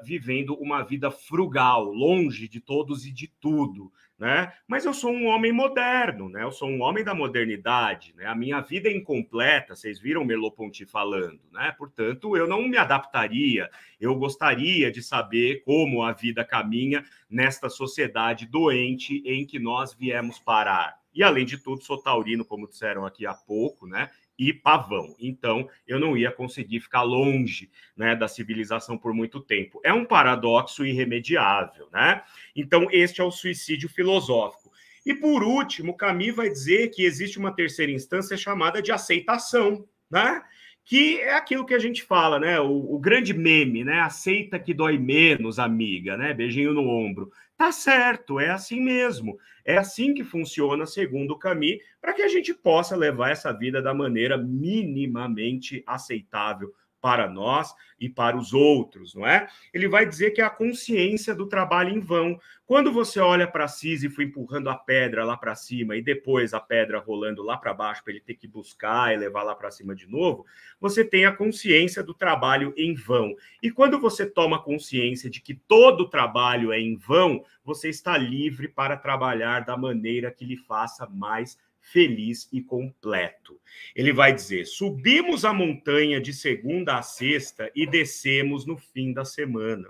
[SPEAKER 1] vivendo uma vida frugal, longe de todos e de tudo, né? Mas eu sou um homem moderno, né? Eu sou um homem da modernidade, né? A minha vida é incompleta, vocês viram Merleau-Ponty falando, né? Portanto, eu não me adaptaria, eu gostaria de saber como a vida caminha nesta sociedade doente em que nós viemos parar. E, além de tudo, sou taurino, como disseram aqui há pouco, né? E pavão. Então, eu não ia conseguir ficar longe, né, da civilização por muito tempo. É um paradoxo irremediável, né? Então, este é o suicídio filosófico. E, por último, Camus vai dizer que existe uma terceira instância chamada de aceitação, né? Que é aquilo que a gente fala, né? O grande meme, né? Aceita que dói menos, amiga, né? Beijinho no ombro. Tá certo, é assim mesmo. É assim que funciona, segundo Camus, para que a gente possa levar essa vida da maneira minimamente aceitável para nós e para os outros, não é? Ele vai dizer que é a consciência do trabalho em vão. Quando você olha para Sísifo empurrando a pedra lá para cima e depois a pedra rolando lá para baixo para ele ter que buscar e levar lá para cima de novo, você tem a consciência do trabalho em vão. E quando você toma consciência de que todo trabalho é em vão, você está livre para trabalhar da maneira que lhe faça mais feliz e completo. Ele vai dizer: subimos a montanha de segunda a sexta e descemos no fim da semana.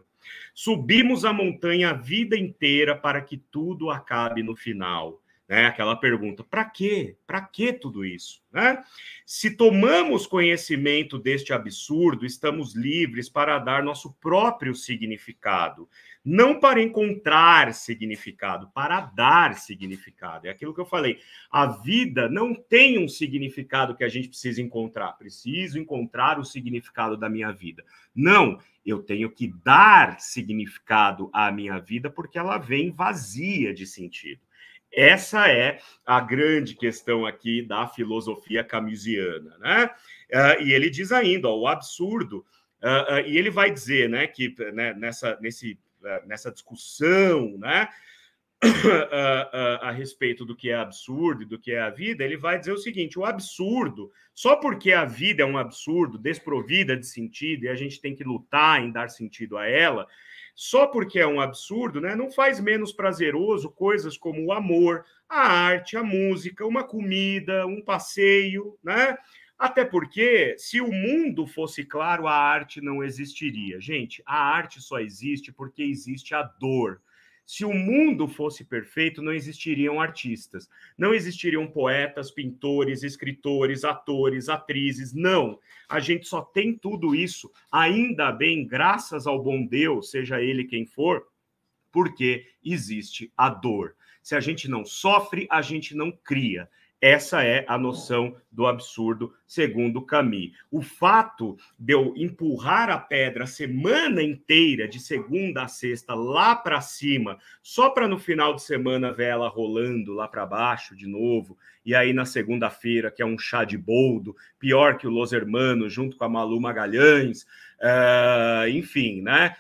[SPEAKER 1] Subimos a montanha a vida inteira para que tudo acabe no final. Né? Aquela pergunta: para quê? Para que tudo isso? Né? Se tomamos conhecimento deste absurdo, estamos livres para dar nosso próprio significado. Não para encontrar significado, para dar significado. É aquilo que eu falei. A vida não tem um significado que a gente precisa encontrar. Preciso encontrar o significado da minha vida. Não, eu tenho que dar significado à minha vida porque ela vem vazia de sentido. Essa é a grande questão aqui da filosofia camusiana, né? E ele diz ainda, ó, o absurdo, e ele vai dizer, né, que né, nessa discussão, né, a respeito do que é absurdo e do que é a vida, ele vai dizer o seguinte: o absurdo, só porque a vida é um absurdo, desprovida de sentido, e a gente tem que lutar em dar sentido a ela, só porque é um absurdo, né, não faz menos prazeroso coisas como o amor, a arte, a música, uma comida, um passeio, né? Até porque, se o mundo fosse claro, a arte não existiria. Gente, a arte só existe porque existe a dor. Se o mundo fosse perfeito, não existiriam artistas, não existiriam poetas, pintores, escritores, atores, atrizes, não. A gente só tem tudo isso, ainda bem, graças ao bom Deus, seja ele quem for, porque existe a dor. Se a gente não sofre, a gente não cria. Essa é a noção do absurdo, segundo Camus. O fato de eu empurrar a pedra a semana inteira, de segunda a sexta, lá para cima, só para no final de semana ver ela rolando lá para baixo de novo, e aí na segunda-feira, que é um chá de boldo, pior que o Los Hermanos, junto com a Malu Magalhães, enfim, né?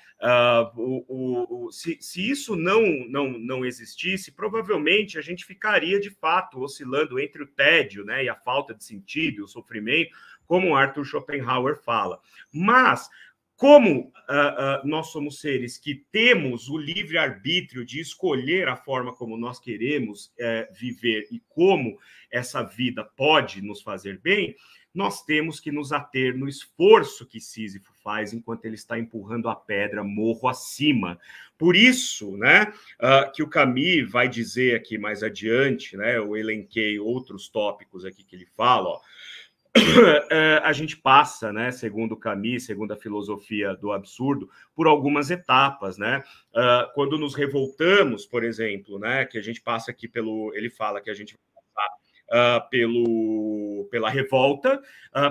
[SPEAKER 1] Se isso não existisse, provavelmente a gente ficaria de fato oscilando entre o tédio, né, e a falta de sentido, o sofrimento, como Arthur Schopenhauer fala. Mas como nós somos seres que temos o livre-arbítrio de escolher a forma como nós queremos viver e como essa vida pode nos fazer bem, nós temos que nos ater no esforço que Sísifo faz enquanto ele está empurrando a pedra morro acima. Por isso, né, que o Camus vai dizer aqui mais adiante, né, eu elenquei outros tópicos aqui que ele fala, ó, a gente passa, né, segundo Camus, segundo a filosofia do absurdo, por algumas etapas, né? Quando nos revoltamos, por exemplo, né, que a gente passa aqui pelo... Ele fala que a gente pela revolta,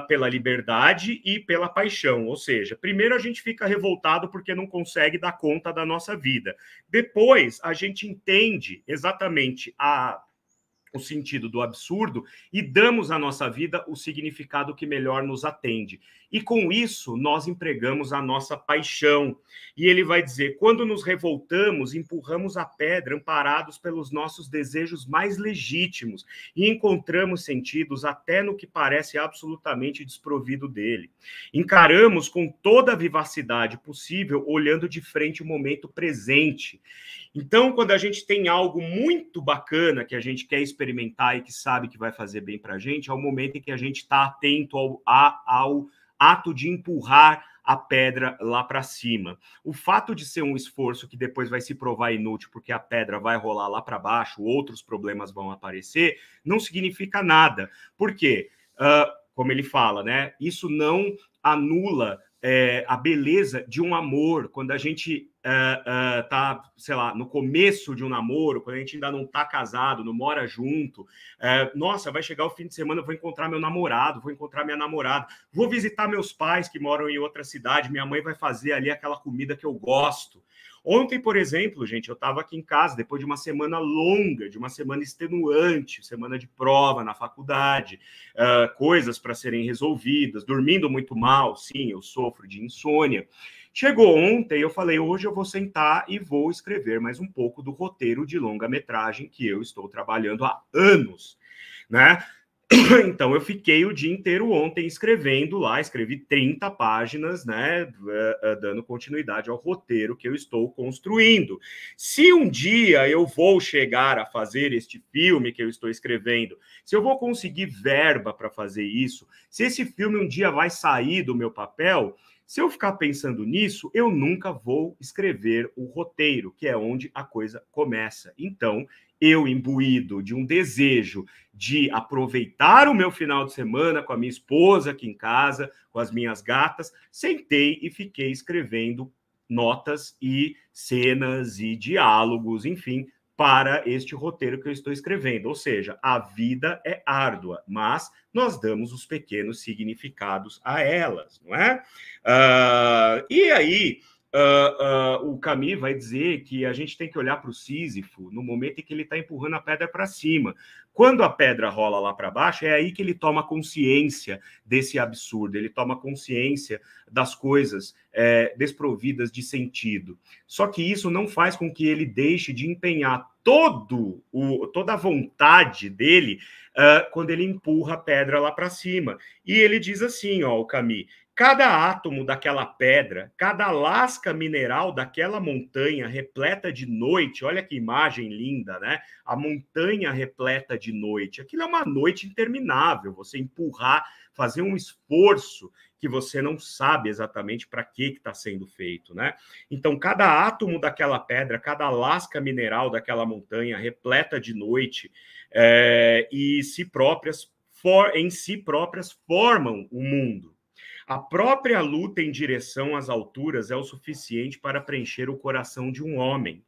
[SPEAKER 1] pela liberdade e pela paixão. Ou seja, primeiro a gente fica revoltado porque não consegue dar conta da nossa vida. Depois a gente entende exatamente o sentido do absurdo e damos à nossa vida o significado que melhor nos atende. E com isso, nós empregamos a nossa paixão. E ele vai dizer, quando nos revoltamos, empurramos a pedra, amparados pelos nossos desejos mais legítimos, e encontramos sentidos até no que parece absolutamente desprovido dele. Encaramos com toda a vivacidade possível, olhando de frente o momento presente. Então, quando a gente tem algo muito bacana que a gente quer experimentar e que sabe que vai fazer bem para a gente, é o momento em que a gente está atento ao ato de empurrar a pedra lá para cima. O fato de ser um esforço que depois vai se provar inútil, porque a pedra vai rolar lá para baixo, outros problemas vão aparecer, não significa nada. Por quê? Como ele fala, né? Isso não anula a beleza de um amor. Quando a gente tá, sei lá, no começo de um namoro, quando a gente ainda não tá casado, não mora junto, nossa, vai chegar o fim de semana, eu vou encontrar meu namorado, vou encontrar minha namorada, vou visitar meus pais que moram em outra cidade, minha mãe vai fazer ali aquela comida que eu gosto. Ontem, por exemplo, gente, eu estava aqui em casa, depois de uma semana longa, de uma semana extenuante, semana de prova na faculdade, coisas para serem resolvidas, dormindo muito mal, sim, eu sofro de insônia. Chegou ontem, eu falei, hoje eu vou sentar e vou escrever mais um pouco do roteiro de longa-metragem que eu estou trabalhando há anos, né? Então, eu fiquei o dia inteiro ontem escrevendo lá, escrevi 30 páginas, né, dando continuidade ao roteiro que eu estou construindo. Se um dia eu vou chegar a fazer este filme que eu estou escrevendo, se eu vou conseguir verba para fazer isso, se esse filme um dia vai sair do meu papel, se eu ficar pensando nisso, eu nunca vou escrever o roteiro, que é onde a coisa começa. Então, eu, imbuído de um desejo de aproveitar o meu final de semana com a minha esposa aqui em casa, com as minhas gatas, sentei e fiquei escrevendo notas e cenas e diálogos, enfim, para este roteiro que eu estou escrevendo. Ou seja, a vida é árdua, mas nós damos os pequenos significados a elas, não é? E aí, o Camus vai dizer que a gente tem que olhar para o Sísifo no momento em que ele está empurrando a pedra para cima. Quando a pedra rola lá para baixo, é aí que ele toma consciência desse absurdo, ele toma consciência das coisas desprovidas de sentido. Só que isso não faz com que ele deixe de empenhar toda a vontade dele quando ele empurra a pedra lá para cima. E ele diz assim, ó, o Camus, cada átomo daquela pedra, cada lasca mineral daquela montanha repleta de noite, olha que imagem linda, né? A montanha repleta de noite. Aquilo é uma noite interminável, você empurrar, fazer um esforço que você não sabe exatamente para que está sendo feito, né? Então, cada átomo daquela pedra, cada lasca mineral daquela montanha repleta de noite e em si próprias formam o mundo. A própria luta em direção às alturas é o suficiente para preencher o coração de um homem.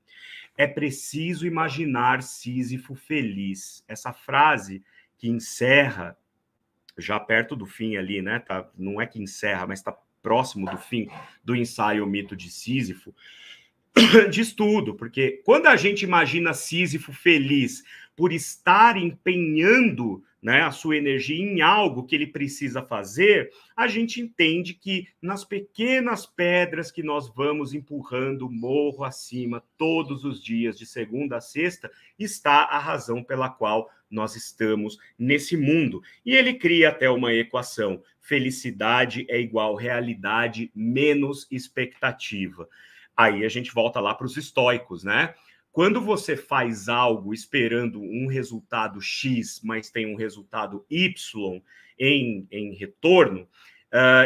[SPEAKER 1] É preciso imaginar Sísifo feliz. Essa frase que encerra, já perto do fim ali, né? Tá, não é que encerra, mas está próximo do fim do ensaio O Mito de Sísifo, diz tudo, porque quando a gente imagina Sísifo feliz por estar empenhando, né, a sua energia em algo que ele precisa fazer, a gente entende que nas pequenas pedras que nós vamos empurrando morro acima todos os dias, de segunda a sexta, está a razão pela qual nós estamos nesse mundo. E ele cria até uma equação: felicidade é igual realidade menos expectativa. Aí a gente volta lá para os estoicos, né? Quando você faz algo esperando um resultado X, mas tem um resultado Y em retorno,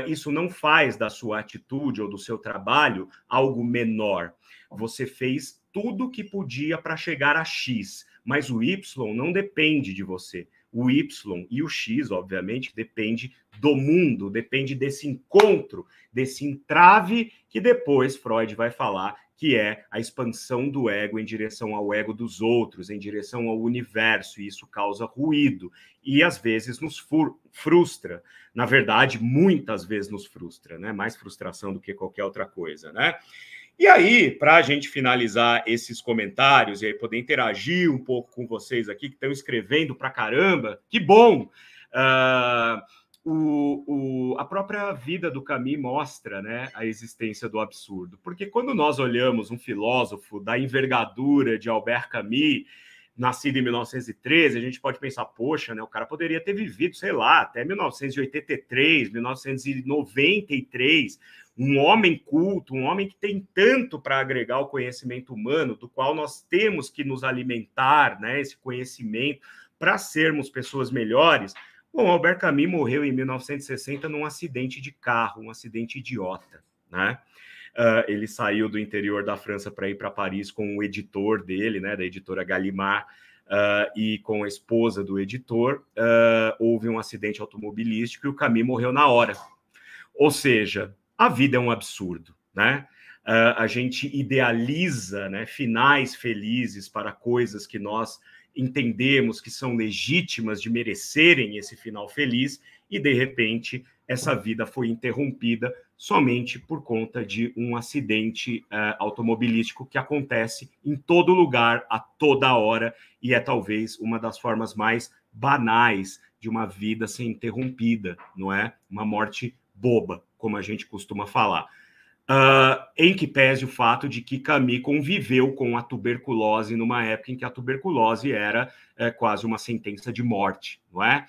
[SPEAKER 1] isso não faz da sua atitude ou do seu trabalho algo menor. Você fez tudo que podia para chegar a X, mas o Y não depende de você. O Y e o X, obviamente, depende do mundo, depende desse encontro, desse entrave que depois Freud vai falar que é a expansão do ego em direção ao ego dos outros, em direção ao universo, e isso causa ruído e às vezes nos frustra. Na verdade, muitas vezes nos frustra, né? Mais frustração do que qualquer outra coisa, né? E aí, para a gente finalizar esses comentários e aí poder interagir um pouco com vocês aqui que estão escrevendo para caramba, que bom! a própria vida do Camus mostra, né, a existência do absurdo. Porque quando nós olhamos um filósofo da envergadura de Albert Camus, nascido em 1913, a gente pode pensar, poxa, né, o cara poderia ter vivido, sei lá, até 1983, 1993, um homem culto, um homem que tem tanto para agregar ao conhecimento humano, do qual nós temos que nos alimentar, né, esse conhecimento, para sermos pessoas melhores. Bom, Albert Camus morreu em 1960 num acidente de carro, um acidente idiota, né? Ele saiu do interior da França para ir para Paris com o editor dele, né, da editora Gallimard, e com a esposa do editor. Houve um acidente automobilístico e o Camus morreu na hora. Ou seja, a vida é um absurdo, né? A gente idealiza, né, finais felizes para coisas que nós entendemos que são legítimas de merecerem esse final feliz, e de repente essa vida foi interrompida somente por conta de um acidente automobilístico que acontece em todo lugar, a toda hora, e é talvez uma das formas mais banais de uma vida ser interrompida, não é? Uma morte boba, como a gente costuma falar. Em que pese o fato de que Camus conviveu com a tuberculose numa época em que a tuberculose era quase uma sentença de morte, não é?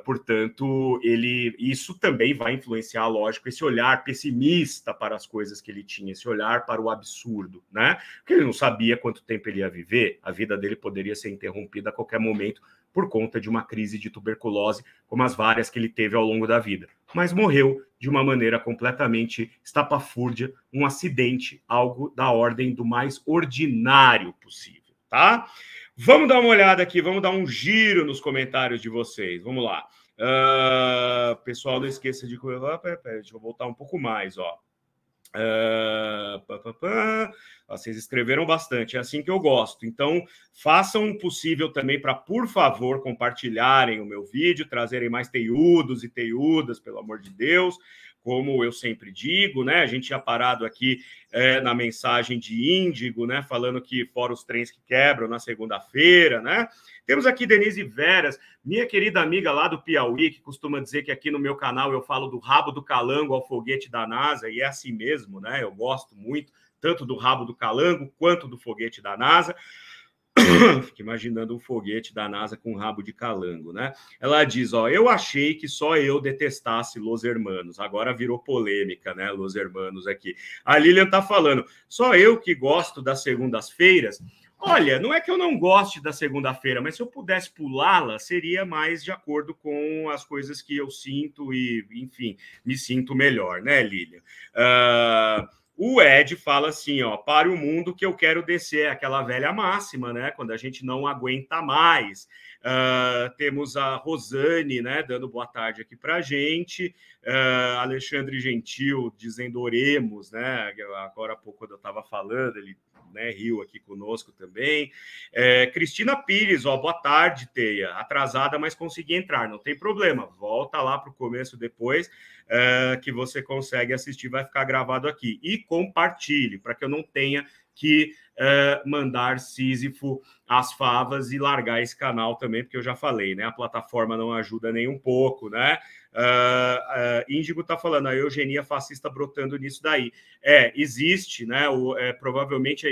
[SPEAKER 1] Portanto, isso também vai influenciar, lógico, esse olhar pessimista para as coisas que ele tinha, esse olhar para o absurdo, né? Porque ele não sabia quanto tempo ele ia viver, a vida dele poderia ser interrompida a qualquer momento por conta de uma crise de tuberculose, como as várias que ele teve ao longo da vida. Mas morreu de uma maneira completamente estapafúrdia, um acidente, algo da ordem do mais ordinário possível, tá? Vamos dar uma olhada aqui, vamos dar um giro nos comentários de vocês. Vamos lá. Pessoal, não esqueça de... Deixa eu voltar um pouco mais, ó. Vocês escreveram bastante, é assim que eu gosto. Então, façam o possível também para, por favor, compartilharem o meu vídeo, trazerem mais teiudos e teiudas, pelo amor de Deus. Como eu sempre digo, né? A gente tinha parado aqui na mensagem de Índigo, né? Falando que fora os trens que quebram na segunda-feira, né? Temos aqui Denise Veras, minha querida amiga lá do Piauí, que costuma dizer que aqui no meu canal eu falo do rabo do calango ao foguete da NASA, e é assim mesmo, né? Eu gosto muito, tanto do rabo do calango quanto do foguete da NASA. Fico imaginando um foguete da NASA com rabo de calango, né? Ela diz, ó, eu achei que só eu detestasse Los Hermanos, agora virou polêmica, né, Los Hermanos aqui. A Lilian tá falando, só eu que gosto das segundas-feiras. Olha, não é que eu não goste da segunda-feira, mas se eu pudesse pulá-la, seria mais de acordo com as coisas que eu sinto e, enfim, me sinto melhor, né, Lilian? O Ed fala assim, ó, para o mundo que eu quero descer, aquela velha máxima, né, quando a gente não aguenta mais. Temos a Rosane, né, dando boa tarde aqui para a gente, Alexandre Gentil dizendo oremos, né, agora há pouco quando eu estava falando, ele, né, riu aqui conosco também. Cristina Pires, ó, boa tarde, Teia, atrasada, mas consegui entrar, não tem problema, volta lá para o começo depois, que você consegue assistir, vai ficar gravado aqui. E compartilhe, para que eu não tenha que mandar Sísifo às favas e largar esse canal também, porque eu já falei, né? A plataforma não ajuda nem um pouco, né? Índigo está falando, a eugenia fascista brotando nisso daí. Existe, né? Provavelmente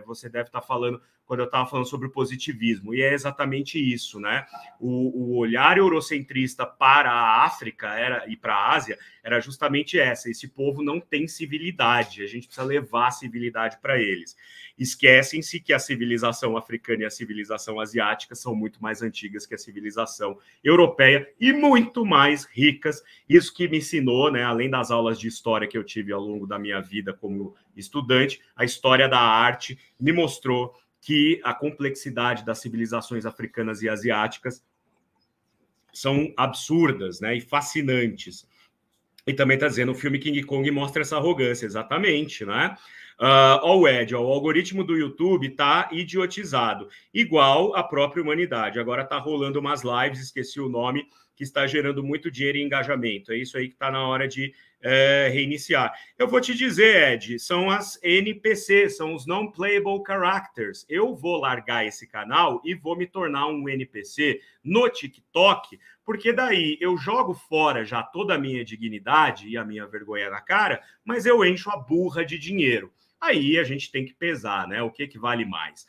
[SPEAKER 1] você deve estar falando quando eu estava falando sobre o positivismo, e é exatamente isso, né? O olhar eurocentrista para a África e para a Ásia era justamente esse povo não tem civilidade, a gente precisa levar a civilidade para eles. Esquecem-se que a civilização africana e a civilização asiática são muito mais antigas que a civilização europeia e muito mais ricas. Isso que me ensinou, né, além das aulas de história que eu tive ao longo da minha vida como estudante, a história da arte me mostrou que a complexidade das civilizações africanas e asiáticas são absurdas, né, e fascinantes. E também está dizendo, o filme King Kong mostra essa arrogância, exatamente, né? O Ed, o algoritmo do YouTube está idiotizado, igual a própria humanidade. Agora está rolando umas lives, esqueci o nome, que está gerando muito dinheiro e engajamento. É isso aí que está na hora de reiniciar. Eu vou te dizer, Ed, são as NPCs, são os Non-Playable Characters. Eu vou largar esse canal e vou me tornar um NPC no TikTok, porque daí eu jogo fora já toda a minha dignidade e a minha vergonha na cara, mas eu encho a burra de dinheiro. Aí a gente tem que pesar, né? O que vale mais?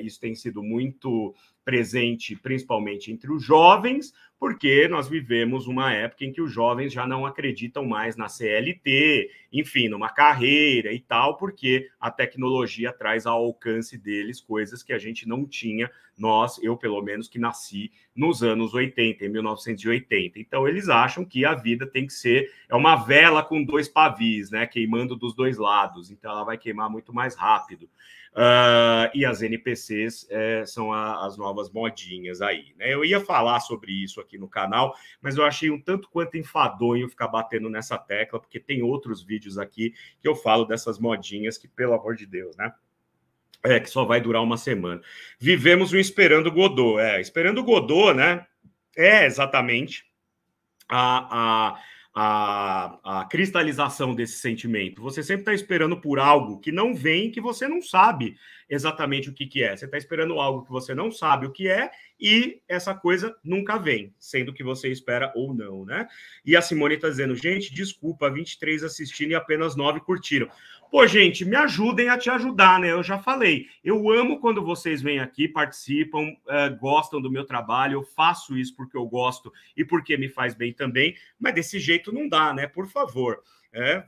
[SPEAKER 1] Isso tem sido muito presente, principalmente entre os jovens, porque nós vivemos uma época em que os jovens já não acreditam mais na CLT, enfim, numa carreira e tal, porque a tecnologia traz ao alcance deles coisas que a gente não tinha, eu pelo menos que nasci nos anos 80, em 1980. Então eles acham que a vida tem que ser uma vela com dois pavis, né, queimando dos dois lados, então ela vai queimar muito mais rápido. E as NPCs são as novas modinhas aí, né? Eu ia falar sobre isso aqui no canal, mas eu achei um tanto quanto enfadonho ficar batendo nessa tecla, porque tem outros vídeos aqui que eu falo dessas modinhas que, pelo amor de Deus, né? Que só vai durar uma semana. Vivemos um Esperando Godot. Esperando Godot, né? Exatamente a cristalização desse sentimento. Você sempre está esperando por algo que não vem, que você não sabe exatamente o que é. Você está esperando algo que você não sabe o que é e essa coisa nunca vem, sendo que você espera ou não, né? E a Simone está dizendo, gente, desculpa, 23 assistindo e apenas 9 curtiram. Pô, gente, me ajudem a te ajudar, né? Eu já falei, eu amo quando vocês vêm aqui, participam, gostam do meu trabalho, eu faço isso porque eu gosto e porque me faz bem também, mas desse jeito não dá, né? Por favor.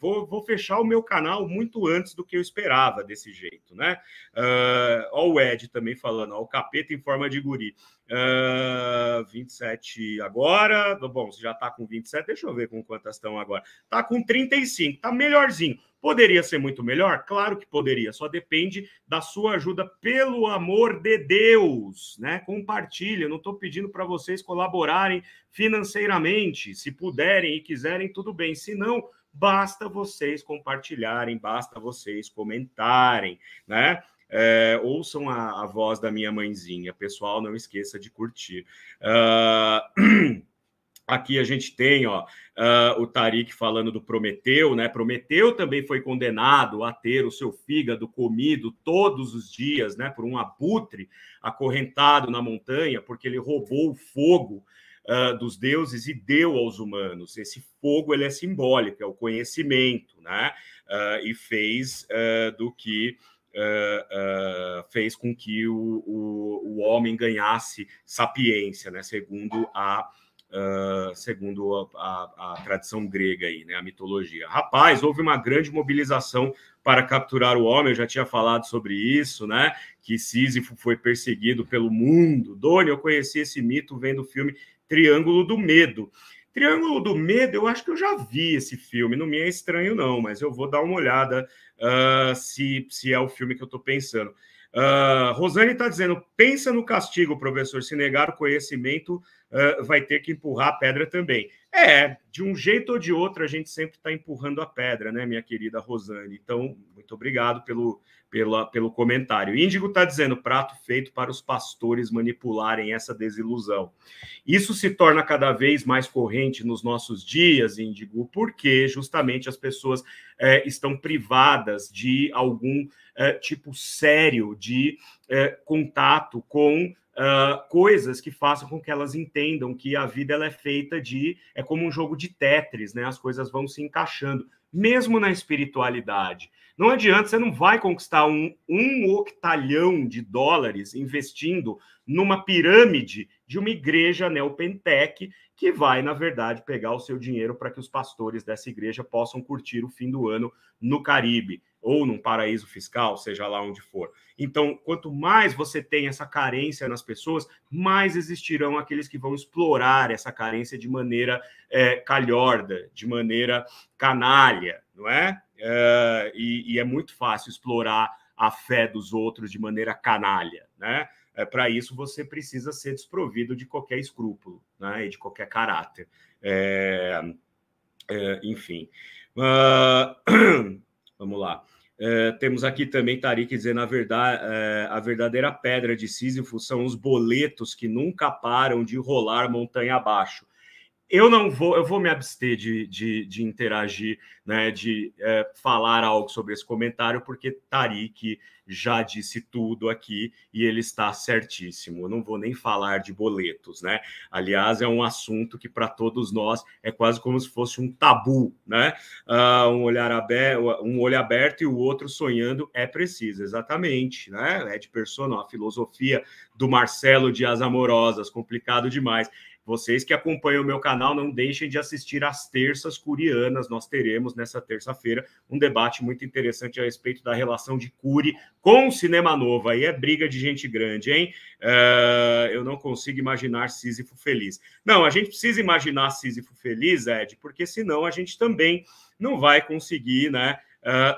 [SPEAKER 1] Vou fechar o meu canal muito antes do que eu esperava desse jeito, né? Ó o Ed também falando, ó, o capeta em forma de guri. 27 agora, bom, você já tá com 27, deixa eu ver com quantas estão agora. Tá com 35, tá melhorzinho. Poderia ser muito melhor? Claro que poderia, só depende da sua ajuda, pelo amor de Deus, né? Compartilha, eu não estou pedindo para vocês colaborarem financeiramente, se puderem e quiserem, tudo bem, se não, basta vocês compartilharem, basta vocês comentarem, né? Ouçam a voz da minha mãezinha, pessoal, não esqueça de curtir. Aqui a gente tem o Tariq falando do Prometeu, né? Prometeu também foi condenado a ter o seu fígado comido todos os dias, né? Por um abutre acorrentado na montanha, porque ele roubou o fogo dos deuses e deu aos humanos. Esse fogo ele é simbólico, é o conhecimento, né? E fez do que fez com que o homem ganhasse sapiência, né? Segundo a tradição grega aí, né, a mitologia. Rapaz, houve uma grande mobilização para capturar o homem, eu já tinha falado sobre isso, né, que Sísifo foi perseguido pelo mundo. Doni, eu conheci esse mito vendo o filme Triângulo do Medo. Triângulo do Medo, eu acho que eu já vi esse filme, não me é estranho não, mas eu vou dar uma olhada se é o filme que eu estou pensando. Rosane está dizendo, pensa no castigo, professor, se negar o conhecimento, vai ter que empurrar a pedra também. De um jeito ou de outro, a gente sempre está empurrando a pedra, né, minha querida Rosane? Então, muito obrigado pelo comentário. Índigo está dizendo, prato feito para os pastores manipularem essa desilusão. Isso se torna cada vez mais corrente nos nossos dias, Índigo, porque justamente as pessoas estão privadas de algum tipo sério de contato com coisas que façam com que elas entendam que a vida ela é feita é como um jogo de Tetris, né? As coisas vão se encaixando, mesmo na espiritualidade. Não adianta, você não vai conquistar um octalhão de dólares investindo numa pirâmide de uma igreja neopentec que vai, na verdade, pegar o seu dinheiro para que os pastores dessa igreja possam curtir o fim do ano no Caribe ou num paraíso fiscal, seja lá onde for. Então, quanto mais você tem essa carência nas pessoas, mais existirão aqueles que vão explorar essa carência de maneira calhorda, de maneira canalha, não é? E é muito fácil explorar a fé dos outros de maneira canalha, né? Para isso, você precisa ser desprovido de qualquer escrúpulo, né? E de qualquer caráter. Enfim. Vamos lá. Temos aqui também Tariq dizendo a verdadeira pedra de Sísifo são os boletos que nunca param de rolar montanha abaixo. Eu vou me abster de interagir, né, de falar algo sobre esse comentário, porque Tariq já disse tudo aqui e ele está certíssimo. Eu não vou nem falar de boletos, né? Aliás, é um assunto que para todos nós é quase como se fosse um tabu, né? Um olho aberto e o outro sonhando é preciso, exatamente, né? Ed Persona, a filosofia do Marcelo Dias Amorosas, complicado demais. Vocês que acompanham o meu canal, não deixem de assistir às terças curianas. Nós teremos nessa terça-feira um debate muito interessante a respeito da relação de Cury com o cinema novo. Aí é briga de gente grande, hein? Eu não consigo imaginar Sísifo feliz. Não, a gente precisa imaginar Sísifo feliz, Ed, porque senão a gente também não vai conseguir, né?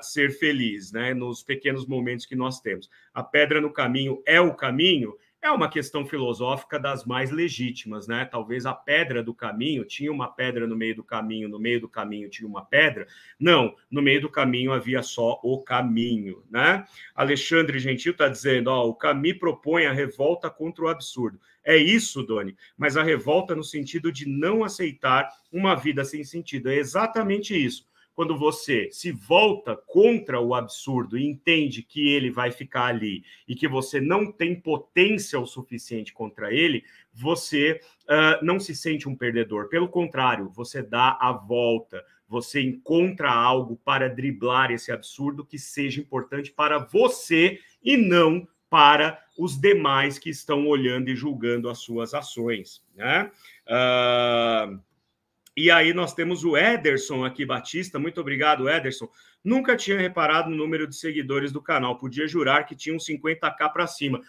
[SPEAKER 1] Ser feliz, né? Nos pequenos momentos que nós temos. A pedra no caminho é o caminho. É uma questão filosófica das mais legítimas, né? Talvez a pedra do caminho, tinha uma pedra no meio do caminho tinha uma pedra. Não, no meio do caminho havia só o caminho, né? Alexandre Gentil está dizendo, o Camus propõe a revolta contra o absurdo. É isso, Doni, mas a revolta no sentido de não aceitar uma vida sem sentido. É exatamente isso. Quando você se volta contra o absurdo e entende que ele vai ficar ali e que você não tem potência o suficiente contra ele, você não se sente um perdedor. Pelo contrário, você dá a volta, você encontra algo para driblar esse absurdo que seja importante para você e não para os demais que estão olhando e julgando as suas ações, né? E aí nós temos o Ederson aqui, Batista. Muito obrigado, Ederson. Nunca tinha reparado no número de seguidores do canal. Podia jurar que tinha uns 50k para cima.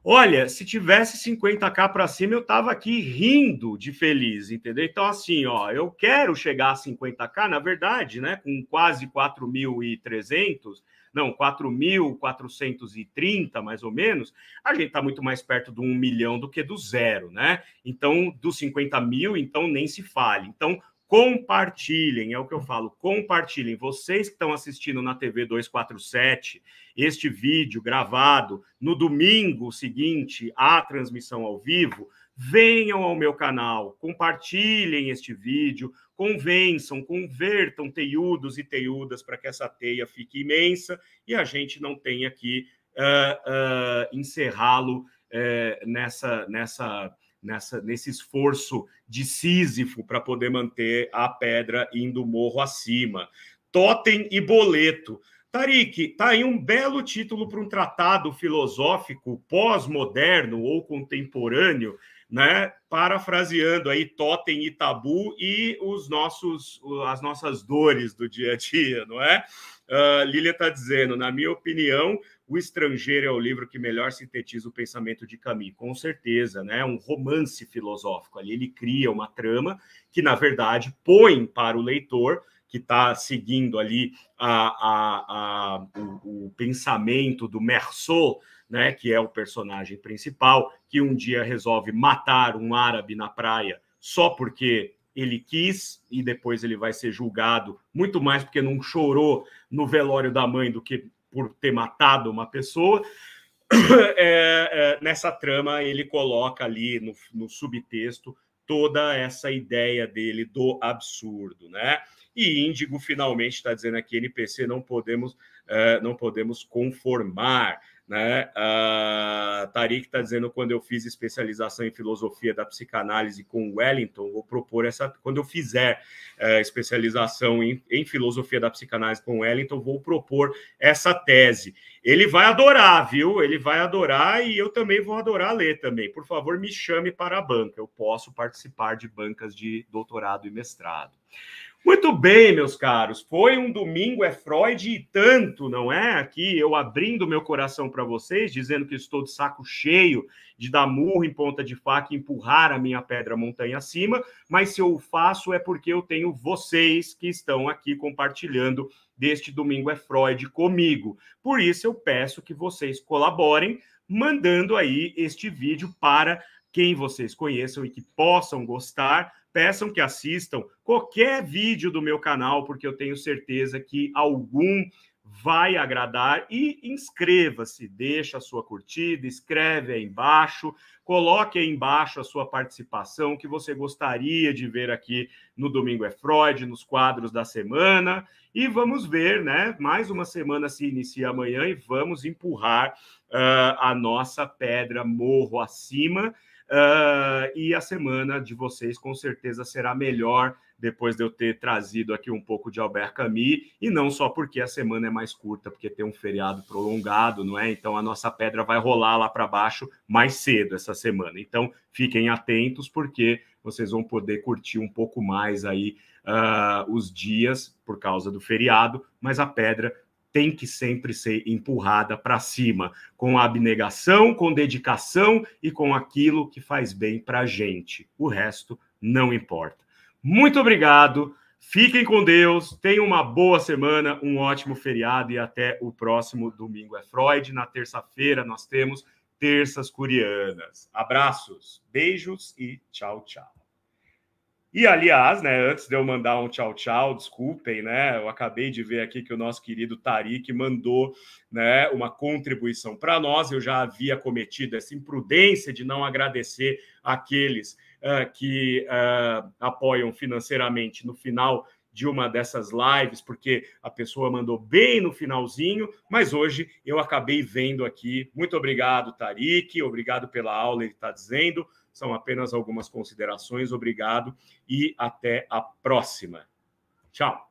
[SPEAKER 1] Olha, se tivesse 50k para cima, eu tava aqui rindo de feliz, entendeu? Então, assim, eu quero chegar a 50k, na verdade, né? Com quase 4.300, não, 4.430, mais ou menos, a gente está muito mais perto do 1 milhão do que do zero, né? Então, dos 50 mil, então nem se fale. Então, compartilhem, é o que eu falo, compartilhem. Vocês que estão assistindo na TV 247, este vídeo gravado no domingo seguinte à transmissão ao vivo, venham ao meu canal, compartilhem este vídeo, convençam, convertam teiudos e teiudas para que essa teia fique imensa e a gente não tenha que encerrá-lo nesse esforço de Sísifo para poder manter a pedra indo morro acima. Totem e boleto. Tariq, tá aí um belo título para um tratado filosófico pós-moderno ou contemporâneo, né? Parafraseando aí Totem e Tabu e as nossas dores do dia a dia, não é? Lília está dizendo, na minha opinião, O Estrangeiro é o livro que melhor sintetiza o pensamento de Camus. Com certeza, né? Um romance filosófico ali. Ele cria uma trama que, na verdade, põe para o leitor que está seguindo ali o pensamento do Meursault, né, que é o personagem principal, que um dia resolve matar um árabe na praia só porque ele quis, e depois ele vai ser julgado muito mais porque não chorou no velório da mãe do que por ter matado uma pessoa. Nessa trama, ele coloca ali no subtexto toda essa ideia dele do absurdo, né? E Índigo finalmente está dizendo aqui, NPC não podemos conformar, né? Tariq está dizendo, quando eu fiz especialização em filosofia da psicanálise com Wellington, vou propor quando eu fizer especialização em filosofia da psicanálise com Wellington, vou propor essa tese. Ele vai adorar, viu? Ele vai adorar e eu também vou adorar ler também. Por favor, me chame para a banca. Eu posso participar de bancas de doutorado e mestrado. Muito bem, meus caros. Foi um domingo Freud e tanto, não é? Aqui eu abrindo meu coração para vocês, dizendo que estou de saco cheio de dar murro em ponta de faca e empurrar a minha pedra montanha acima, mas se eu o faço é porque eu tenho vocês que estão aqui compartilhando deste domingo Freud comigo. Por isso eu peço que vocês colaborem, mandando aí este vídeo para quem vocês conheçam e que possam gostar. Peçam que assistam qualquer vídeo do meu canal, porque eu tenho certeza que algum vai agradar e inscreva-se, deixa a sua curtida, escreve aí embaixo, coloque aí embaixo a sua participação que você gostaria de ver aqui no Domingo é Freud, nos quadros da semana, e vamos ver, né? Mais uma semana se inicia amanhã e vamos empurrar a nossa pedra morro acima, e a semana de vocês com certeza será melhor depois de eu ter trazido aqui um pouco de Albert Camus, e não só porque a semana é mais curta, porque tem um feriado prolongado, não é? Então a nossa pedra vai rolar lá para baixo mais cedo essa semana. Então fiquem atentos, porque vocês vão poder curtir um pouco mais aí os dias por causa do feriado, mas a pedra tem que sempre ser empurrada para cima, com abnegação, com dedicação e com aquilo que faz bem para a gente. O resto não importa. Muito obrigado, fiquem com Deus, tenham uma boa semana, um ótimo feriado e até o próximo Domingo é Freud. Na terça-feira nós temos Terças Curianas. Abraços, beijos e tchau, tchau. E, aliás, né, antes de eu mandar um tchau, tchau, desculpem, né, eu acabei de ver aqui que o nosso querido Tariq mandou, né, uma contribuição para nós. Eu já havia cometido essa imprudência de não agradecer aqueles que apoiam financeiramente no final de uma dessas lives, porque a pessoa mandou bem no finalzinho, mas hoje eu acabei vendo aqui. Muito obrigado, Tariq, obrigado pela aula, ele está dizendo. São apenas algumas considerações. Obrigado e até a próxima. Tchau.